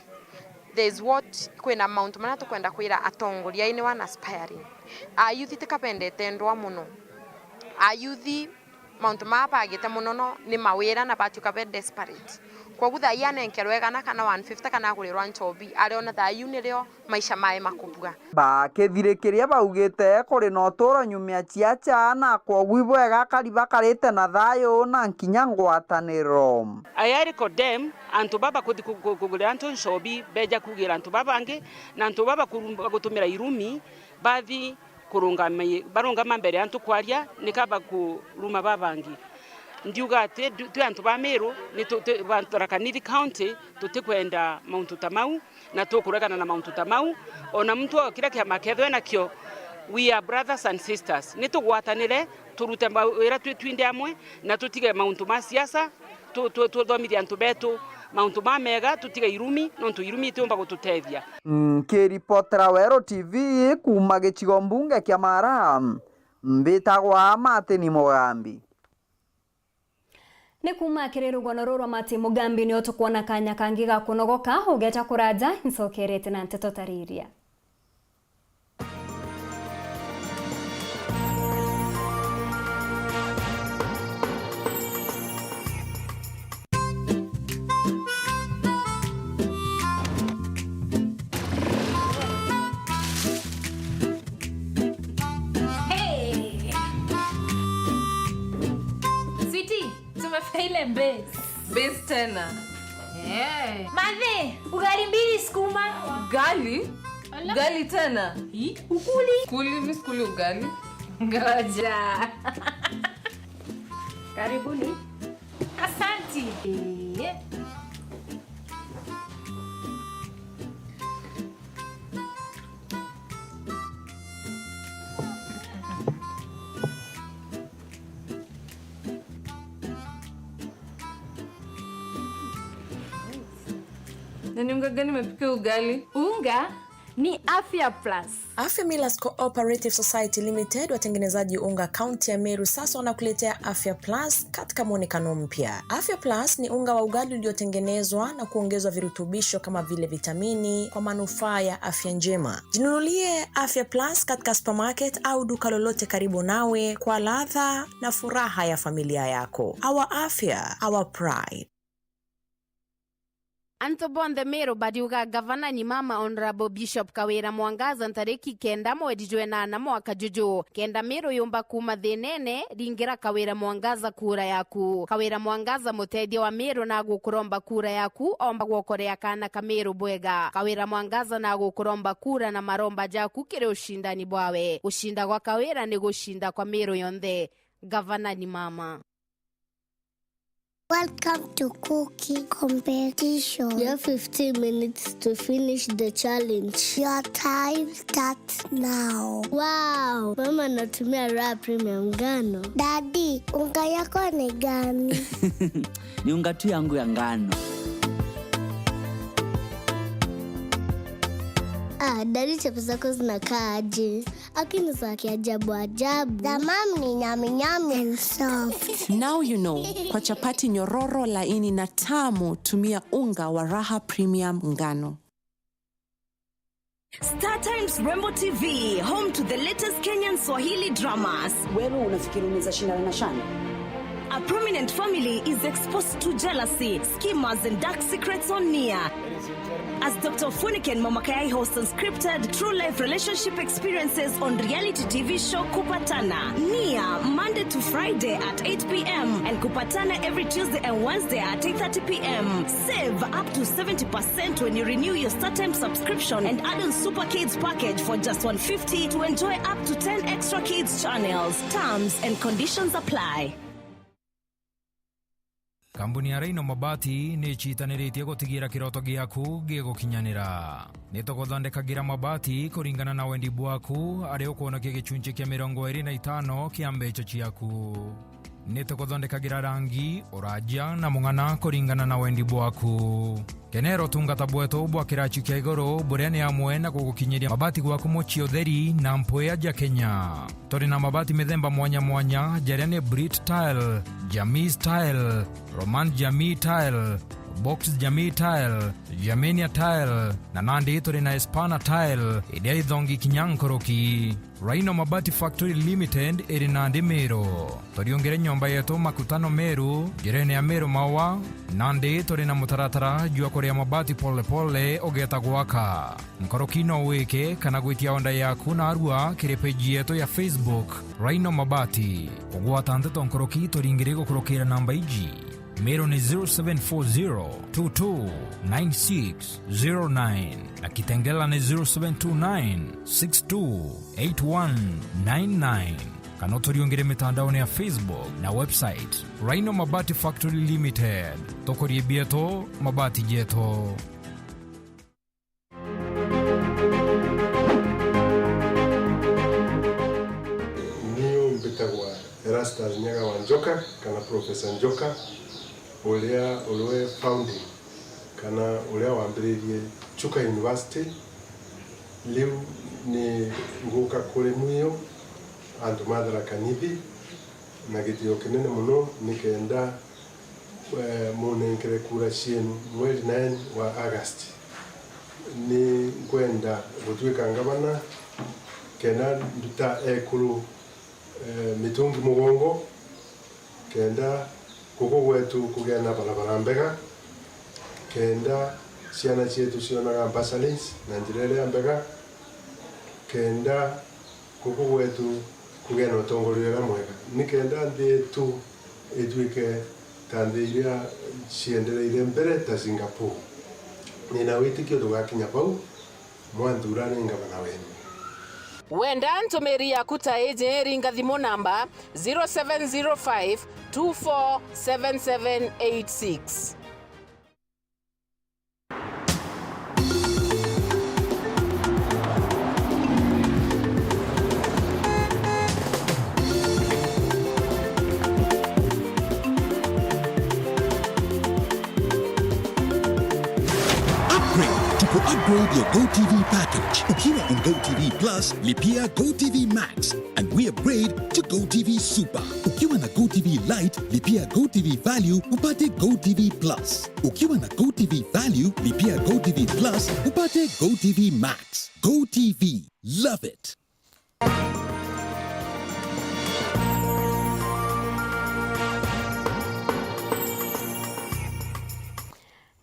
There's what kwena mount mana tukwenda kwira atongoria ine wana aspiring. Ayuthi tikapendete ndwa muno. Ayuthi mount mapa agite muno no ni mawira na batu kabe desperate. Kwa gutha yana enkerwega na kana 150 kana kurirwa nchobi ariona tha yunirio maisha mae makubwa. Ba kethirikiria baugite kuri no toro nyumia chiacha na kwa gwibwega kariba karite na thayo na nkinya ngwataniro. Ayari kodem antu baba kugira antu nchobi beja kugira antu baba ange na antu baba gutumira irumi bathi barungama mbere antu kwaria nikaba kuruma babangi. Ndiuga ate tu antu ba Meru ni Tharaka County tutikwenda Mount Tamau na tukuregana na Mount Tamau ona mtu kira kia makethwe nakyo we are brothers and sisters ni tugwatanire turute wira twinde amwe na tutige Mount ma siasa tuthomithia antu betu Mount ma mega tutige irumi nontu irumi tumba gututethia Kiripotera Weru TV kuma gicigo mbunge kia Mara mbitagwa Mati Mugambi. Ni kuma kirerugano rurwa Mati Mugambi ni otukuona kanya kangi ga kunogoka ugeta kuraja nsokerete na Nteto tariria. Ile base tena. Madhe, ugali mbili sukuma. Ugali? Ugali tena? Ukuli? Mimi sikuli ugali. Ngoja. Karibuni. Asante. Na ni unga gani umepika ugali? Unga ni Afya Plus. Afya Millers Cooperative Society Limited, watengenezaji unga kaunti ya Meru, sasa wanakuletea Afya Plus katika muonekano mpya. Afya Plus ni unga wa ugali uliotengenezwa na kuongezwa virutubisho kama vile vitamini kwa manufaa ya afya njema. Jinunulie Afya Plus katika supermarket au duka lolote karibu nawe kwa ladha na furaha ya familia yako. Our afya, our pride. Antobonde Meru badiuga gavana ni mama Honorable Bishop Kawira Mwangaza ntariki kenda mwedi jwenana mwaka juju. Kenda Meru yumba kuma thenene ringira Kawira Mwangaza kura yaku. Kawira Mwangaza mutedia wa Meru na gukuromba kura yaku omba guokorea kana ka Meru bwega. Kawira Mwangaza na gukuromba kura na maromba jaku kire ushindani bwawe. Ushinda kwa Kawira ni gushinda kwa Meru yonthe. Gavana ni mama. Welcome to cooking competition. You have 15 minutes to finish the challenge. Your time starts now. Wow, mama natumia raw premium ngano. Daddy, unga yako ni gani? Ni unga tu yangu ya ngano. Daddy chapo zako zinakaa aje? Akini za kiajabu ajabu. The mom ni nyami nyami and soft. Now you know, kwa chapati nyororo laini na tamu, tumia unga wa Raha Premium ngano. Star Times Rembo TV, home to the latest Kenyan Swahili dramas. Weru unafikiri unaweza shindana na Shani? A prominent family is exposed to jealousy, schemers and dark secrets on Nia. As Dr. Funiken Mamakayai hosts unscripted true-life relationship experiences on reality TV show Kupatana. Nia, Monday to Friday at 8 p.m. and Kupatana every Tuesday and Wednesday at 8:30 p.m. Save up to 70% when you renew your StarTimes subscription and add on Super Kids package for just $150 to enjoy up to 10 extra kids channels. Terms and conditions apply. Kambuni ya Reino Mabati ni chitaniritie gutigira kiroto giaku gigukinyanira. Nituguthandekagira mabati kuringana na wendi bwaku ari ukuona gicunjĩ kia 25 kia mbeca ciaku. Nituguthandekagira rangi, uraja na mung'ana kuringana na wendi bwaku. Kenero tungata bwetu bwakira chikia iguru buria ni amwe na gugukinyiria mabati gwaku mochi utheri na mpoya ja Kenya. Tori na mabati mithemba mwanya mwanya jaria ni Brit Tile, Jamii Tile, Roman Jamii Tile, Box Jamii Tile, Jamenia Tile, na nandi tori na Espana Tile, idia ithongi kinyankoroki. Reino Mabati Factory Limited iri nandi Meru. Toriongere nyomba yetu makutano Meru, jirene ya Meru mawa, nandi tori na mutaratara jua korea mabati pole pole ogeta gwaka. Nkoroki no weke kana gwitia onda yaku na arua kire page yetu ya Facebook, Reino Mabati. Kugwata Nteto nkoroki toringire gukurokera namba iji. Meru ni 0740229609 na Kitengela ni 0729628199. Kanotoriongere mitandaoni ya Facebook na website Reino Mabati Factory Limited. Tokorie bieto mabati jeto. Niyo mbitagwa Erastus Nyaga wa Njoka kana Professor Njoka ulia ulwe founding kana ulia wambiririe Chuka University. Liu ni nguka kule muyo andu madara kanithi na gitio kinene muno nikenda munenkere kura cienu mwezi 9 wa August. Ni kwenda gutwika ngabana kena nduta ekuru mitungi mugongo kenda kuko wetu kugena barabara mbega kenda ciana cietu cionaga basalins na njirele mbega kenda kuko wetu kugena utongoria mwega ni kenda ndetu etwike tande iria ciendereire mbere ta Singapore. Nina witikio tugakinya pau mwanthurane ngabana wenu. Wenda ntomeri yaku ta eje ringa thimo namba 0705247786. upgrade your GoTV package. Ukiwa on GoTV Plus, lipia GoTV Max and we upgrade to GoTV Super. Ukiwa na GoTV Lite, lipia GoTV Value upate GoTV Plus. Ukiwa na GoTV Value, lipia GoTV Plus upate GoTV Max. GoTV, love it.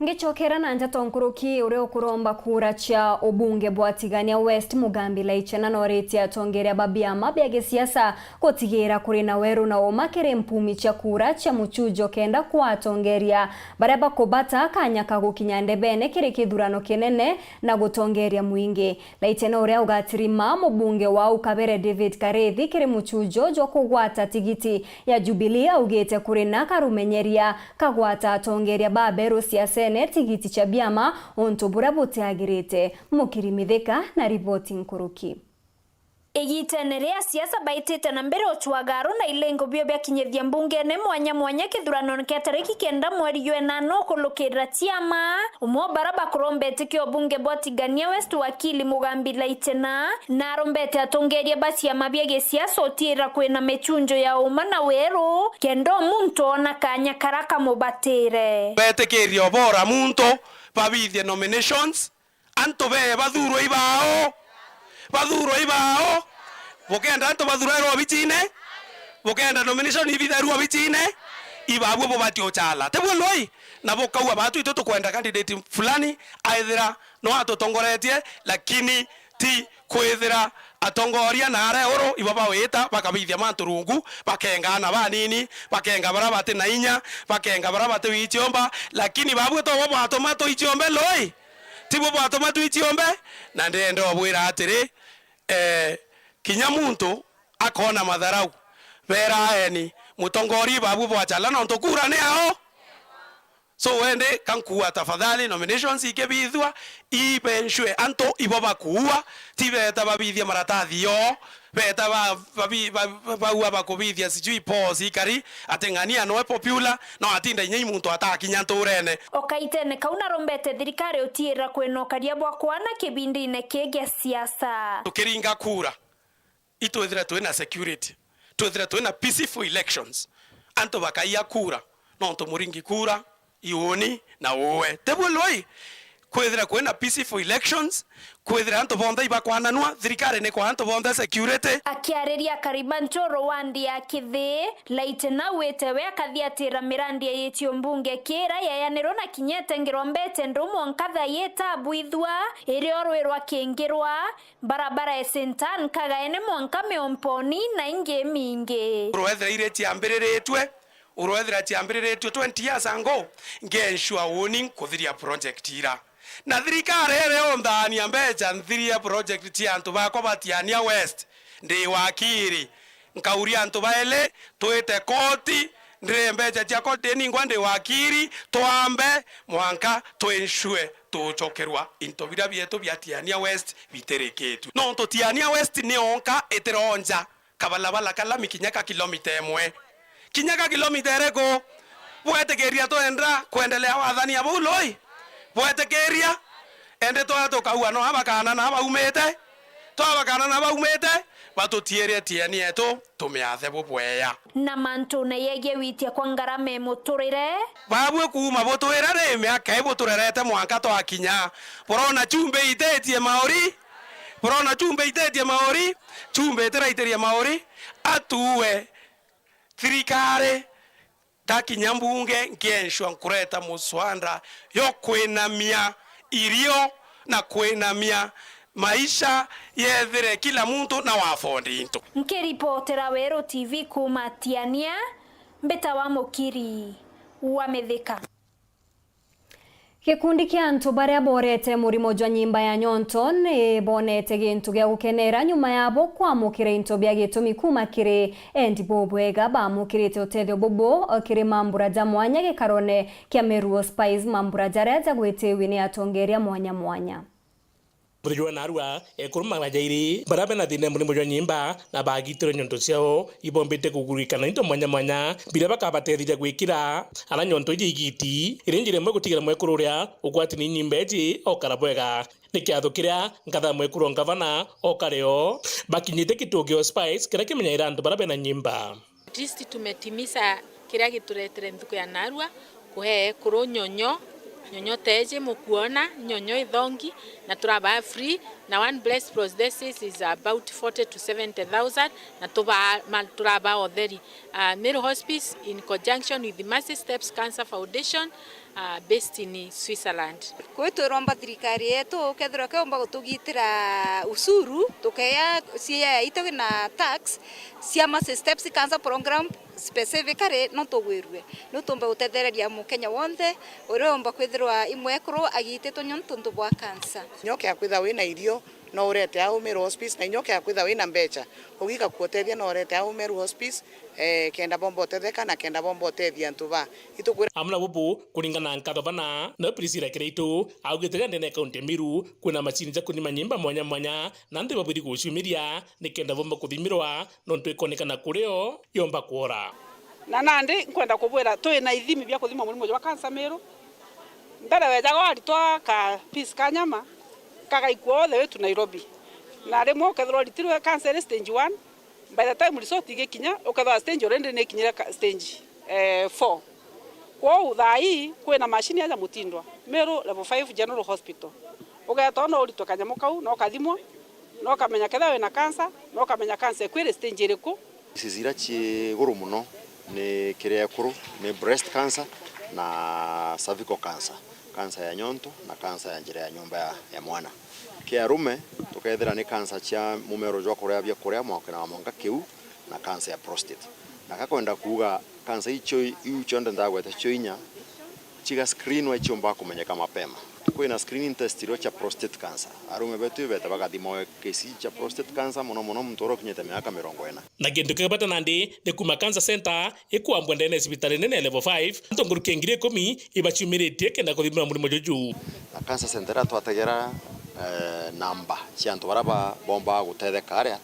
Ngichokera na Nteto nkuruki ure okuromba kura cha obunge bwatigania West Mugambi laichana na oretia tongeria babiama bya siasa kotigera kuri na Weru na omakere mpumi cha kura cha muchujo kenda kwa tongeria baraba kobata kanya kagukinyande bene kire kidurano kinene na gutongeria mwingi laichana ure ugatirima mubunge wa ukabere David Karethi kire muchujo jo kugwata tigiti ya Jubilee ugete kuri na karumenyeria kagwata tongeria baberu siasa tigiti cha biama ontobura boteagirete mukirimitheka na ripoti nkuruki Egitenerea siasa baitete na mbere ochuagaro na ilengo bio bya kinyethia mbungene mwanya kithurano kia tariki 9 mweri wa 8 kulukira tiama umo baraba kurombete kio bunge bwatigania West wakili Mugambi laitena na rombete atongeria basi ya mabia siasa otira kwena mechunjo ya uma na Weru kendo muntu na kanya karaka mubatire betekeria bora muntu babithie nominations anto be badhuro ibao bokenda anto badhuro bitine bokenda nomination ibitharu bitine ibabwe bobati ochala tebwo loi na bokaua batu itoto kwenda candidate fulani aithira no atotongoretie lakini ti kwithira atongoria na are oro ibaba weta bakabithia manturungu bakengana banini bakenga barabate na inya bakenga barabate wichiomba lakini babwe to bobo atomato ichiombe loi tibo bo atomato ichiombe na ndendo bwira atiri kinya muntu akona madharau vera eni mutongori babu bwachala na ntokura ne ao so wende kankuwa tafadhali nominations ikebithwa ibenshwe anto iboba kuwa tibeta babithia maratathi yo beta ba bakubithia sijui pause ikari atengania no popular no atinda nyei muntu atakinya nturene okaitene kauna rombete thirikari utira kwenokaria bwa kwana kibindine kege siasa tukiringa kura itwethira twina security twethira twina peaceful elections anto bakaia kura no ntomuringi kura ioni na uwe tebuloi kwethira kwena peaceful elections kwethira anto bonda ibakwananwa thirikari ne kwa anto bonda security akiareria karibancho Rwandi ya kithi laitena wetewe akathiatira mirandi ya yetio mbunge kira yayaniro na kinyete ngirombete ndumo nkatha yeta buithwa iri orwerwa kingirwa barabara ya Sentan kagaene mwanka meomponi na inge mingi urwethira ireti ambiriretwe urwethira tiambiriretwe 20 years ago ngensure warning kuthiria project ira na thirikari ere ondani ambeja nthiria project ti antu bako batiania West ndi wakiri nkauria antu baele twete koti ndi mbeja tia koti ni ngwande wakiri twambe mwanka twensure tuchokerwa intobira bieto biatiania West bitereketu no to tiania West ni onka eteronja kabalabala kala mikinyaka kilomita 1 kinyaka kilomita ereko bwetekeria toendra kuendelea wathani abo loi bwetekeria ende tokaua no abakana na abaumete batutiere tieni eto tumiathe bubweya na mantu na yege witia kwa ngarame muturire babwe kuma butwira ri miaka ibuturerete mwanka to akinya borona chumbe itetie maori chumbe tiraiteria maori atuwe thirikari takinya mbunge ngenshwa nkureta muswanda yo kwenamia irio na kwenamia maisha yethire kila muntu na wafondi into nkiripotera Weru TV kuma Tiania mbeta wa mukiri wametheka Gikundi kia antu baria borete murimo jwa nyimba ya nyonto ni bonete gintu gya gukenera nyuma yabo kwamukira into bya gitumi kuma kiri endi bobwega bamukirite utethio bobo kiri mambura ja mwanya gikarone kia Meru Spice mambura jareja gwitewi ni atongeria mwanya Muthiwa narua ekuruma jairi barabe na thine muri mujwa nyimba na bagitiro nyonto ciao ibombete kugurikana into mwanya bila bakabatethia gwikira ala nyonto igiti irinjire mwe gutigira mwekuru uria ukwati ni nyimbeji okarabwega nikiatho kiria ngatha mwekuru ngavana okareo bakinyite kitugio spice kiria kimenyaira andu barabe na nyimba. Disti tumetimisa kiria gituretere nthuku ya narua kuhe kuru nyonyo teje mukuona nyonyo ithongi na turaba free na one blessed prosthesis is about 40 to 70,000 na turaba otheri Meru Hospice in conjunction with the Mercy Steps Cancer Foundation based in Switzerland. Kwitwiromba thirikari yetu kethira keomba gutugitira usuru tukeya cia itogi na tax cia Mercy Steps Cancer Program specifically no tugwirwe no tumbe gutethereria mu Kenya wonde uromba kwithirwa imwe kuru agititwo nyontundu bwa cancer nyoke akwitha wina irio no urete au Meru Hospice na nyoke akwitha wina mbecha ugika kuotethia no urete au Meru Hospice kenda bombo tetheka na kenda bombo tethia ntuba itukwira amna bubu kuringana nkatho bana na prisira kireitu augitega ndene kaunti Meru kuna machini za kunima nyimba mwanya na ndi babiri gucumiria ni kenda bombo kuthimirwa no ntwikonekana kureo yomba kuora na nandi nkwenda kubwira twi na ithimi bya kuthima murimo wa cancer Meru ndare wejaga aritwa ka piece ka nyama kagaikwo othe wetu Nairobi na rimwe ukethirwo ritirwe cancer stage 1 by the time result igikinya ukethwa stage already ne kinyira stage 4 kwa Thaa kwina machine ya mutindwa Meru level 5 General Hospital ugetwa no urito kanyamo kau no kathimwo no kamenya ketha wina cancer no kamenya cancer kwire stage iriku sizira chi guru muno ni kiria kuru ni breast cancer na cervical cancer cancer ya nyonto na cancer ya njira ya nyumba ya mwana kia rume tukethira ni cancer cia mumero jwa kuria bia kuria mwaka na mwanga kiu na cancer ya prostate na kakwenda kuga cancer icho iuchonde ndagwete choinya chiga screen wa chomba kumenyeka mapema kwina screening test ro cha prostate cancer arume betu beta bagathimo kesi cha prostate cancer muno mtoro kinyete miaka 40 na kindu kibata nandi ni kuma cancer center ikuambwa ndene hospitali nene level 5 ntonguru kengire 10 ibachumiritie kenda kuthimira murimo juju na cancer center twatagera namba cia antu baraba bomba gutetheka aria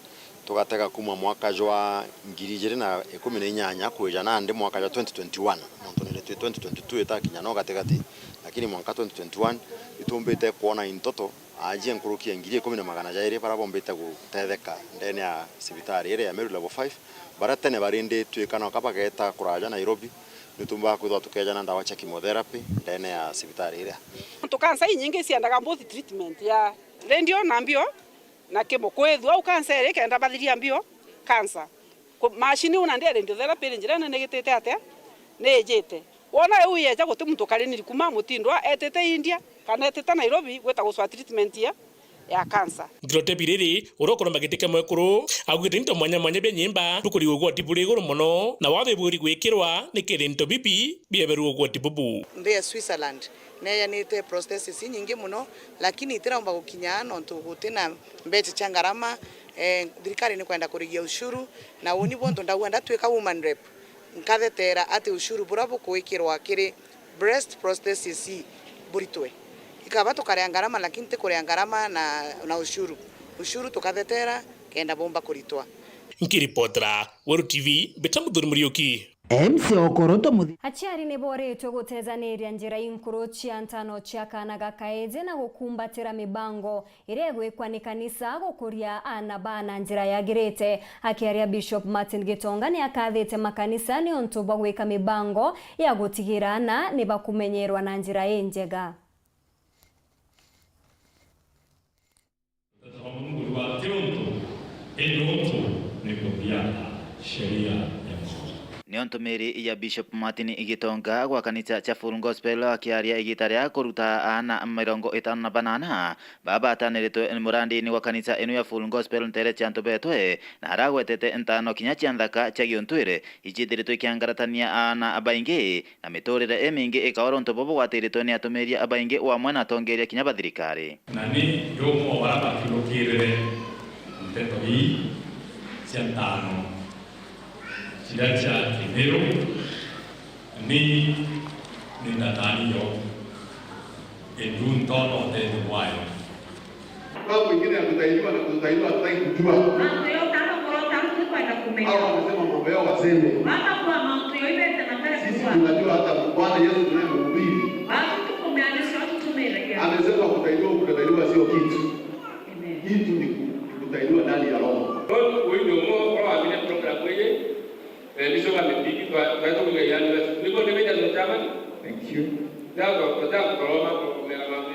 tugatega kuma mwaka jwa 2018 kuja na ndi mwaka jwa 2021 muntu ni 2022 itakinya no gategati lakini mwaka 2021 itumbite kuona Nteto aje nkurukia 10,000 para bombite gutetheka ndene ya sibitari ire ya Meru level 5 baratene barinde twikana kabageta kuraja Nairobi nitumba kuthwa tukeja na ndawa cha chemotherapy ndene ya sibitari ire tukansa nyingi ciandaga both treatment ya rendio na mbio na kemo kwethwa au cancer kenda bathiria mbio cancer machine una ndere rendio therapy njira nene gitete ate nejete wona uye ja gutu muntu kali nilikuma mutindwa etete India kana etete Nairobi gweta guswa treatment ya cancer grote biriri urokoro magitike mwekuru agwite into mwanya bya nyimba tukuri ugwa tiburi guru muno na wabe buri gwikirwa nikiri into bibi bieberu ugwa tibubu mbe Switzerland neya nite prosthesis nyingi muno lakini itiraomba gukinya no tugutina mbeche changarama thirikari ni kwenda kurigia ushuru na uni bonto ndagwenda twika woman rep nkathetera ati ushuru burabu kuikirwa kiri breast prosthesis buritwe ikaba tukaria ngarama lakini tikuria ngarama na ushuru tukathetera kenda bomba kuritwa nkiripotra Weru TV betamudhuri murioki MC okoroto muthi aciari ni boretwe gutezaniria njira inkuru cia ntano cia kana gakaeje na gukumbatira mibango iria gwikwa ni kanisa gukuria ana bana njira yagirite akiaria Bishop Martin Gitonga ni akathite makanisa ni ontu bwa gwika mibango ya gutigirana ni bakumenyerwa na njira njega ni ontumiri ya Bishop Martin Gitonga gwa kanisa cha Full Gospel akiaria igitaria kuruta ana 58 baba atanirito murandi ni wa kanisa enu ya Full Gospel ntere chanto betwe na haragwetete ntano kinya chianthaka cha giontwire ichidirito kiangaratania ana abaingi na mitorire emingi ikaoronto bobo gwatirito ni atumiria abaingi wa mwana tongeria kinya bathirikari nani yomo baraba kilokirire Nteto hii chiantano Chidacha Meru ni Natani yo Edun tono de Wayo Mambo mengine yakutaidiwa na kutaidiwa hataki kujua. Mambo yao kama korota mtu kwenda kumenya. Hao wanasema mambo yao waseme. Hata kwa mambo yao ile tena pale kwa. Tunajua hata Bwana Yesu tunayemhubiri. Watu tuko meanisha watu tumeelekea. Amesema kutaidiwa sio kitu. Amen. Kitu ni kutaidiwa ndani ya roho. Kwa hiyo ndio kwa amine program kwenye ndicho kamepiki kwa kwa yani niko nimeja zote. Thank you. Ndio kwa koroma kwa mambo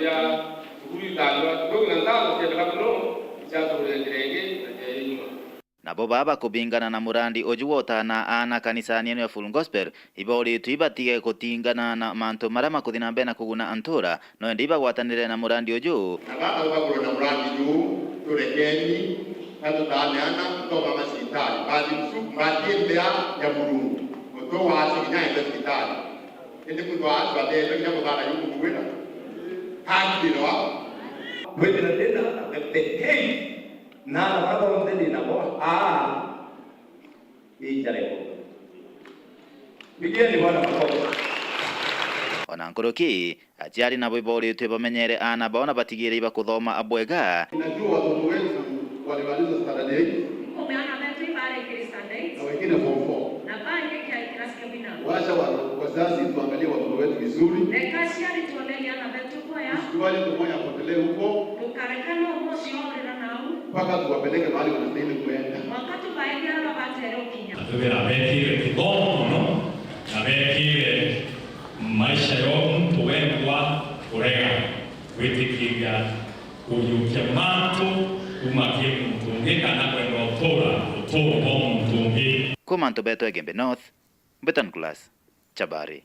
nabo baba kubingana na murandi ojuwota na ana kanisani ya Full Gospel ibori tuibatige kutingana na manto marama kudinambe na kuguna antora no ndiba gwatanire na murandi oju nabata bakuru na murandi ju turekeni hata taana kutoka masitani bali msu matembea ya Mungu kutoa wazi nyanya ya hospitali ili kudwa baadaye ndio kwa yuko kuwela haki ndio wewe tena tete na baba mtende na boa ijale bigeni bwana makosa onankoroki ajari na boibori twebamenyere ana baona batigire iba kuthoma abwega najua watoto wetu walimaliza standard 8 umeona beti bare kile standard 8 na wengine form 4 na bange kia class ya bina washa wazazi tuangalie watoto wetu vizuri nekasi ali tuangalie ana beti kwa ya tuwali tumoja apotelee huko tukarekana umoshi na nao mpaka tuwapeleke mahali wanastahili kuenda wakati baadhi ya batero kinya atubera bekire kidogo no na bekire maisha yo mtu wengwa urega witikiga kuyukia matu umakie mtungika na kwenda utora mtungi kumanto beto egembe north betan class chabari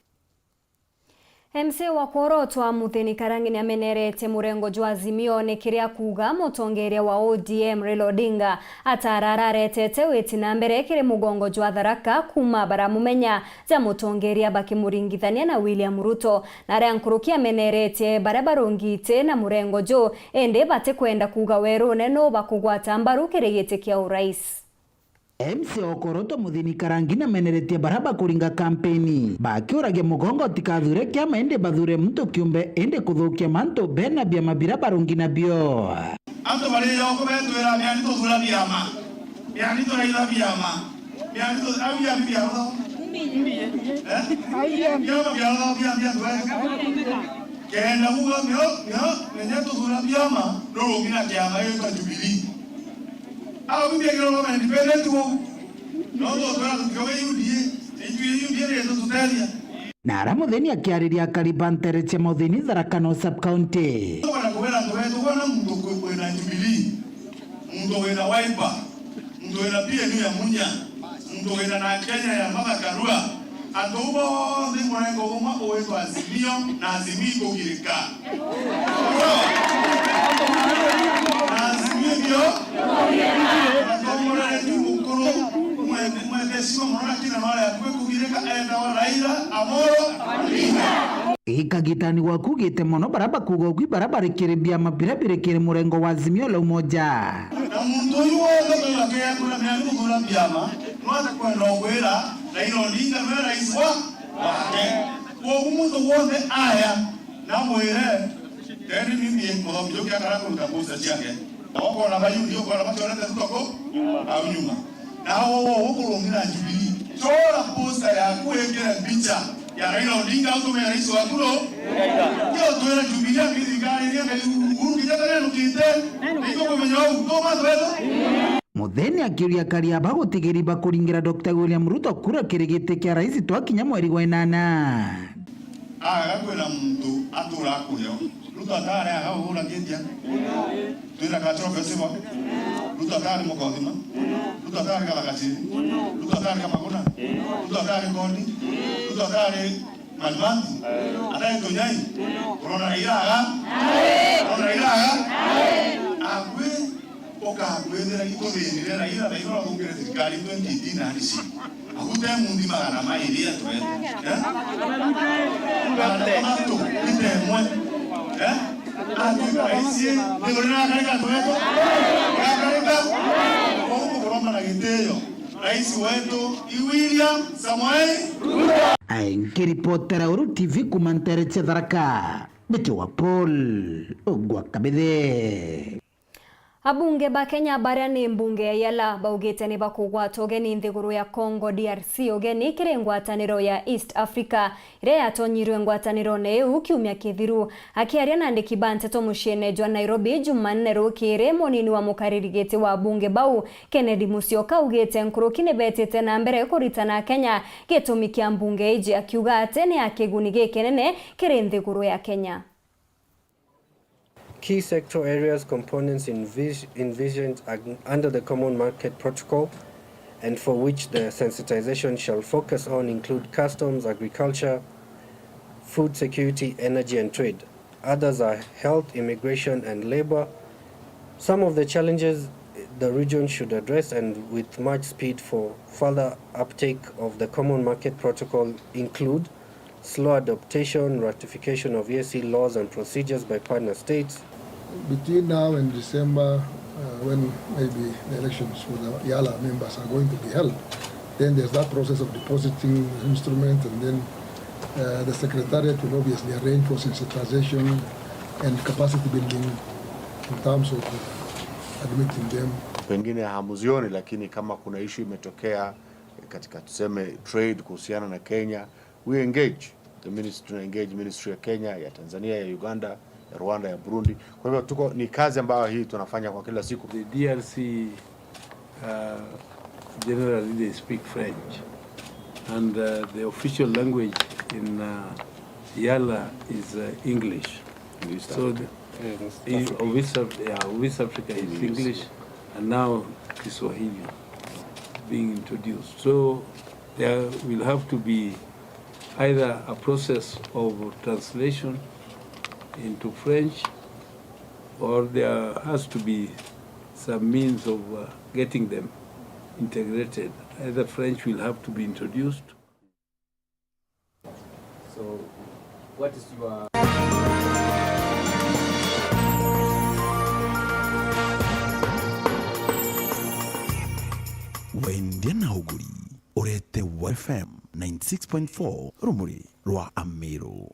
MC wa Korotwa Muthini Karangi ni amenerete murengo jwa Azimio ni kiria kuga mutongeria wa ODM Raila Odinga atarararetete weti na mbere kire mugongo jwa Tharaka kuma baramumenya za mutongeria bakimuringithania na William Ruto na rankurukia amenerete barabarongite na murengo jo ende bate kwenda kuga Weru neno bakugwata mbaru kiregete kia urais. MC Okoroto Muthini Karangi na meneretie baraba kuringa kampeni bakiuragia mugongo tikathure kiama ende bathure mtu kiumbe ende kuthukia manto bena bia mabira barungi na bio anto bale yoko betwera byani to thura biama byani to raila biama byani to abia biama kenda huwa nenya to thura biama no ngina kiama yeto Jubilee au bibi ngiro no independent wo no to thura tukiwe UDA rezo tutelia na Muthini akiariria karibantere che Muthini Tharaka no sub county wana kubera ndoweto wana mtu kwena Jubilee mtu wena Wiper mtu wena PNU ya Munya mtu wena na Kenya ya Mama Karua atobo ndi mwengo uma oweto Azimio na Azimio kugirika Azimio atomora ni mukuru mwendesimo mwana kina mara ya kugirika enda wa Raila Amolo Odinga ikagitani wakugite mono baraba kugogwi barabara kiribia mabira birekere murengo wa Azimio la umoja na muntu yuo ndo yakaya kuna myangu kuna biama nwata kwa ndogwera Raila Odinga na rais wake kwa mtu wote aya na mwere tena mimi mmoja mjoki akarako nitaposta chake na wako na bayu ndio kwa watu wanaenda tutoko au nyuma na wao huko longira Jubilee chora posta ya kuwekea picha ya Raila Odinga au kama rais wa kulo ndio tuera Jubilee mimi gari ndio nguru kijana leo kite ndio kwa mwenye wao koma wewe Muthini akiuria karia bagutigiri bakuringira Dr. William Ruto kura kirigite kia rais twakinya mweri wa 8 agakwira muntu atura kuyo Ruto atare agahura kindia twira katro festival Ruto atare mukothima Ruto atare kalakati Ruto atare kamaguna Ruto atare kondi Ruto atare malmanti atare tonyai corona iraga agwe okakwethera ikothirira Raila Raila thungire thirikari 2018 na risi agute mundi magana mairi atwe atu itemwe atu raisi ndio na karika tweto karika kwa kuroma na giteyo rais wetu William Samoei Aikiripotera Uru TV kumantere che Tharaka Becho wa Paul Ogwa Kabede Abunge ba Kenya baria ni mbunge yala baugite ni bakugwata ogeni nthiguru ya Congo DRC ogeni kire ngwataniro ya East Africa ire yatonyirwe ngwataniro neu kiumia kithiru akiaria na ndiki ba Nteto muciene jwa Nairobi Jumanne rukire monini wa mukaririgiti wa bunge bau Kennedy Musyoka ugite nkuruki ni betete na mbere kuritana Kenya gitumi kia mbunge iji akiuga ate ni akiguni gikenene kire nthiguru ya Kenya. Key sector areas components envisioned under the Common Market Protocol and for which the sensitization shall focus on include customs, agriculture, food security, energy and trade. Others are health, immigration and labor. Some of the challenges the region should address and with much speed for further uptake of the Common Market Protocol include slow adaptation, ratification of EAC laws and procedures by partner states. Between now and December, when maybe the elections for the YALA members are going to be held, then there's that process of depositing the instrument, and then the Secretariat will obviously arrange for sensitization and capacity building in terms of admitting them. Pengine hamuzioni, lakini kama kuna issue imetokea katika tuseme trade kuhusiana na Kenya, we engage the ministry, engage ministry ya Kenya, ya Tanzania, ya Uganda, ya Rwanda, ya Burundi. Kwa hivyo tuko ni kazi ambayo hii tunafanya kwa kila siku. The DRC generally they speak French, and the official language in YALA is English. So West Africa is English, and now Kiswahili being introduced. So there will have to be either a process of translation into French, or there has to be some means of getting them integrated. Either French will have to be introduced. So, what is your... Waindia na uguri, urete FM 96.4 rumuri rwa Amero.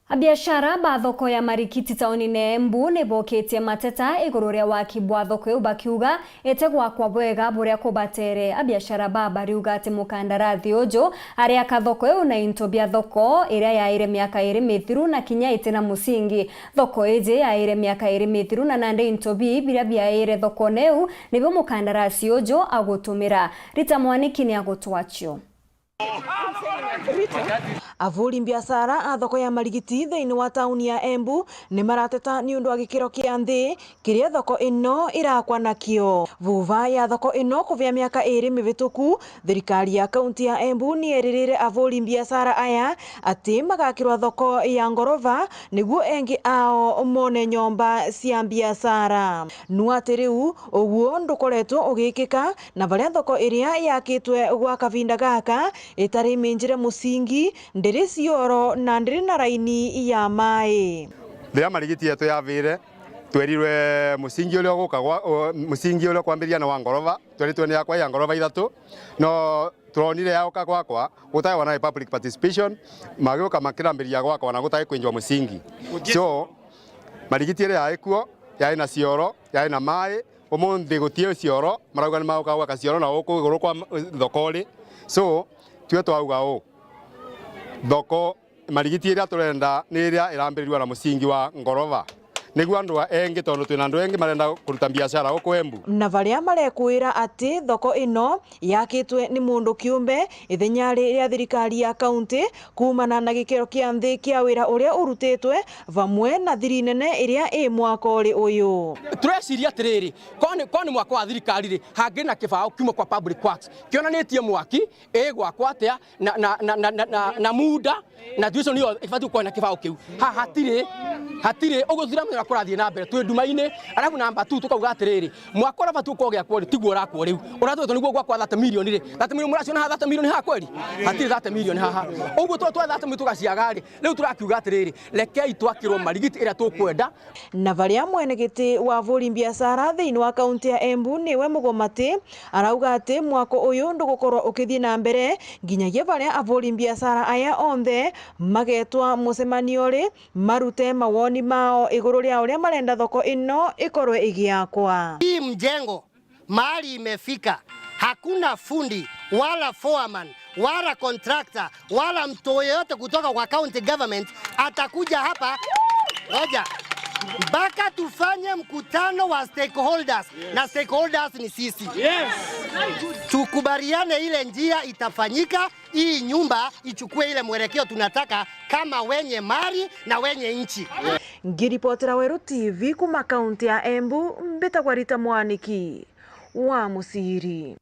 Abiashara ba thoko ya marikiti taoni ne Embu ne boketie mateta igororia wa kibwa thoko yu bakiuga etegwa kwa bwega buria kubatere abiashara ba bariuga ati mukandarathi ojo aria ka thoko yu na intobia thoko iria yaire miaka 2 mithiru na kinya itena musingi thoko eje yaire miaka 2 mithiru na nande intobi biria biaire thoko neu nibo mukandarathi ojo agutumira Rita Mwaniki ni agutwachio. Avuri biashara a thoko ya marigiti thiini wa tauni ya Embu ni marateta ni undu wa gikiro kia nthi kiria thoko ino irakwa nakio. Vuva ya thoko ino kuvia miaka 2 mivituku thirikari ya kaunti ya Embu ni eririre avuri biashara aya ati magakirwa thoko ya ngorova niguo engi ao mone nyomba cia biashara. Nuati riu uguo ndukoretwo ugikika na varia thoko iria yakitwe gwa kavinda gaka itari minjire musingi ndiri cioro na ndiri na raini ya mai. Thia marigiti yetu yavire twerirwe musingi ule gukagwa musingi ule kwambiria na wa ngorova tweritwe ni yakwa ya ngorova 3 no turonire yao kakwa gutai wana public participation magioka makirambiria gwakwa na gutai kwinjwa musingi. So marigiti ile yaikuo yai na cioro yai na mai umuthi gutie cioro marauga ni mauka gwaka cioro na guku iguru kwa thokori. So tue twauga thoko marigiti iria turenda ni iria irambirirwa na musingi wa ngorova niguo andu engi tondu twina andu engi marenda kuruta biashara guku Embu. Na varia marekuira ati thoko ino yakitwe ni mundu kiumbe ithenya ria thirikari ya kaunti kumana na gikiro kia nthi kia wira uria urutitwe vamwe na thiri nene iria i mwaka uri uyu. Tureciria atiriri koni mwaka wa thirikari ri hangi na kibao kiumo kwa public works kionanitie mwaki gwakwa atia na muda na tuico niyo ifatu kwa na kibao kiu hatire uguthira mwe kurathie na mbere twi nduma-ini arabu namba 2 tukauga atiriri mwaka ora batu kogea kwori tiguo rakwo riu uratwetwo niguo gwakwa 30 milioni ri 30 milioni muracio na 30 milioni ha kweri hatire 30 milioni haha uguo twa 30 milioni tugaciaga ri riu turakiuga atiriri rekei twakirwo marigiti iria tukwenda. Na varia mwene giti wa vuri biashara thiini wa kaunti ya Embu niwe Mugomati arauga ati mwako uyu ndugukorwo ukithie na mbere nginyagia varia avuri biashara aya onthe magetwa mucemanio ri marute mawoni mao iguru ria uria marenda thoko ino ikorwe igiakwa. Hii mjengo mahali imefika, hakuna fundi wala foreman wala contractor wala mtu yeyote kutoka kwa county government atakuja hapa ngoja mpaka tufanye mkutano wa stakeholders. Na stakeholders ni sisi. Tukubaliane ile njia itafanyika, hii nyumba ichukue ile mwelekeo tunataka kama wenye mali na wenye nchi. Ngiripotera Weru TV kuma kaunti ya Embu, mbetagwa Rita Mwaniki wa Musiri.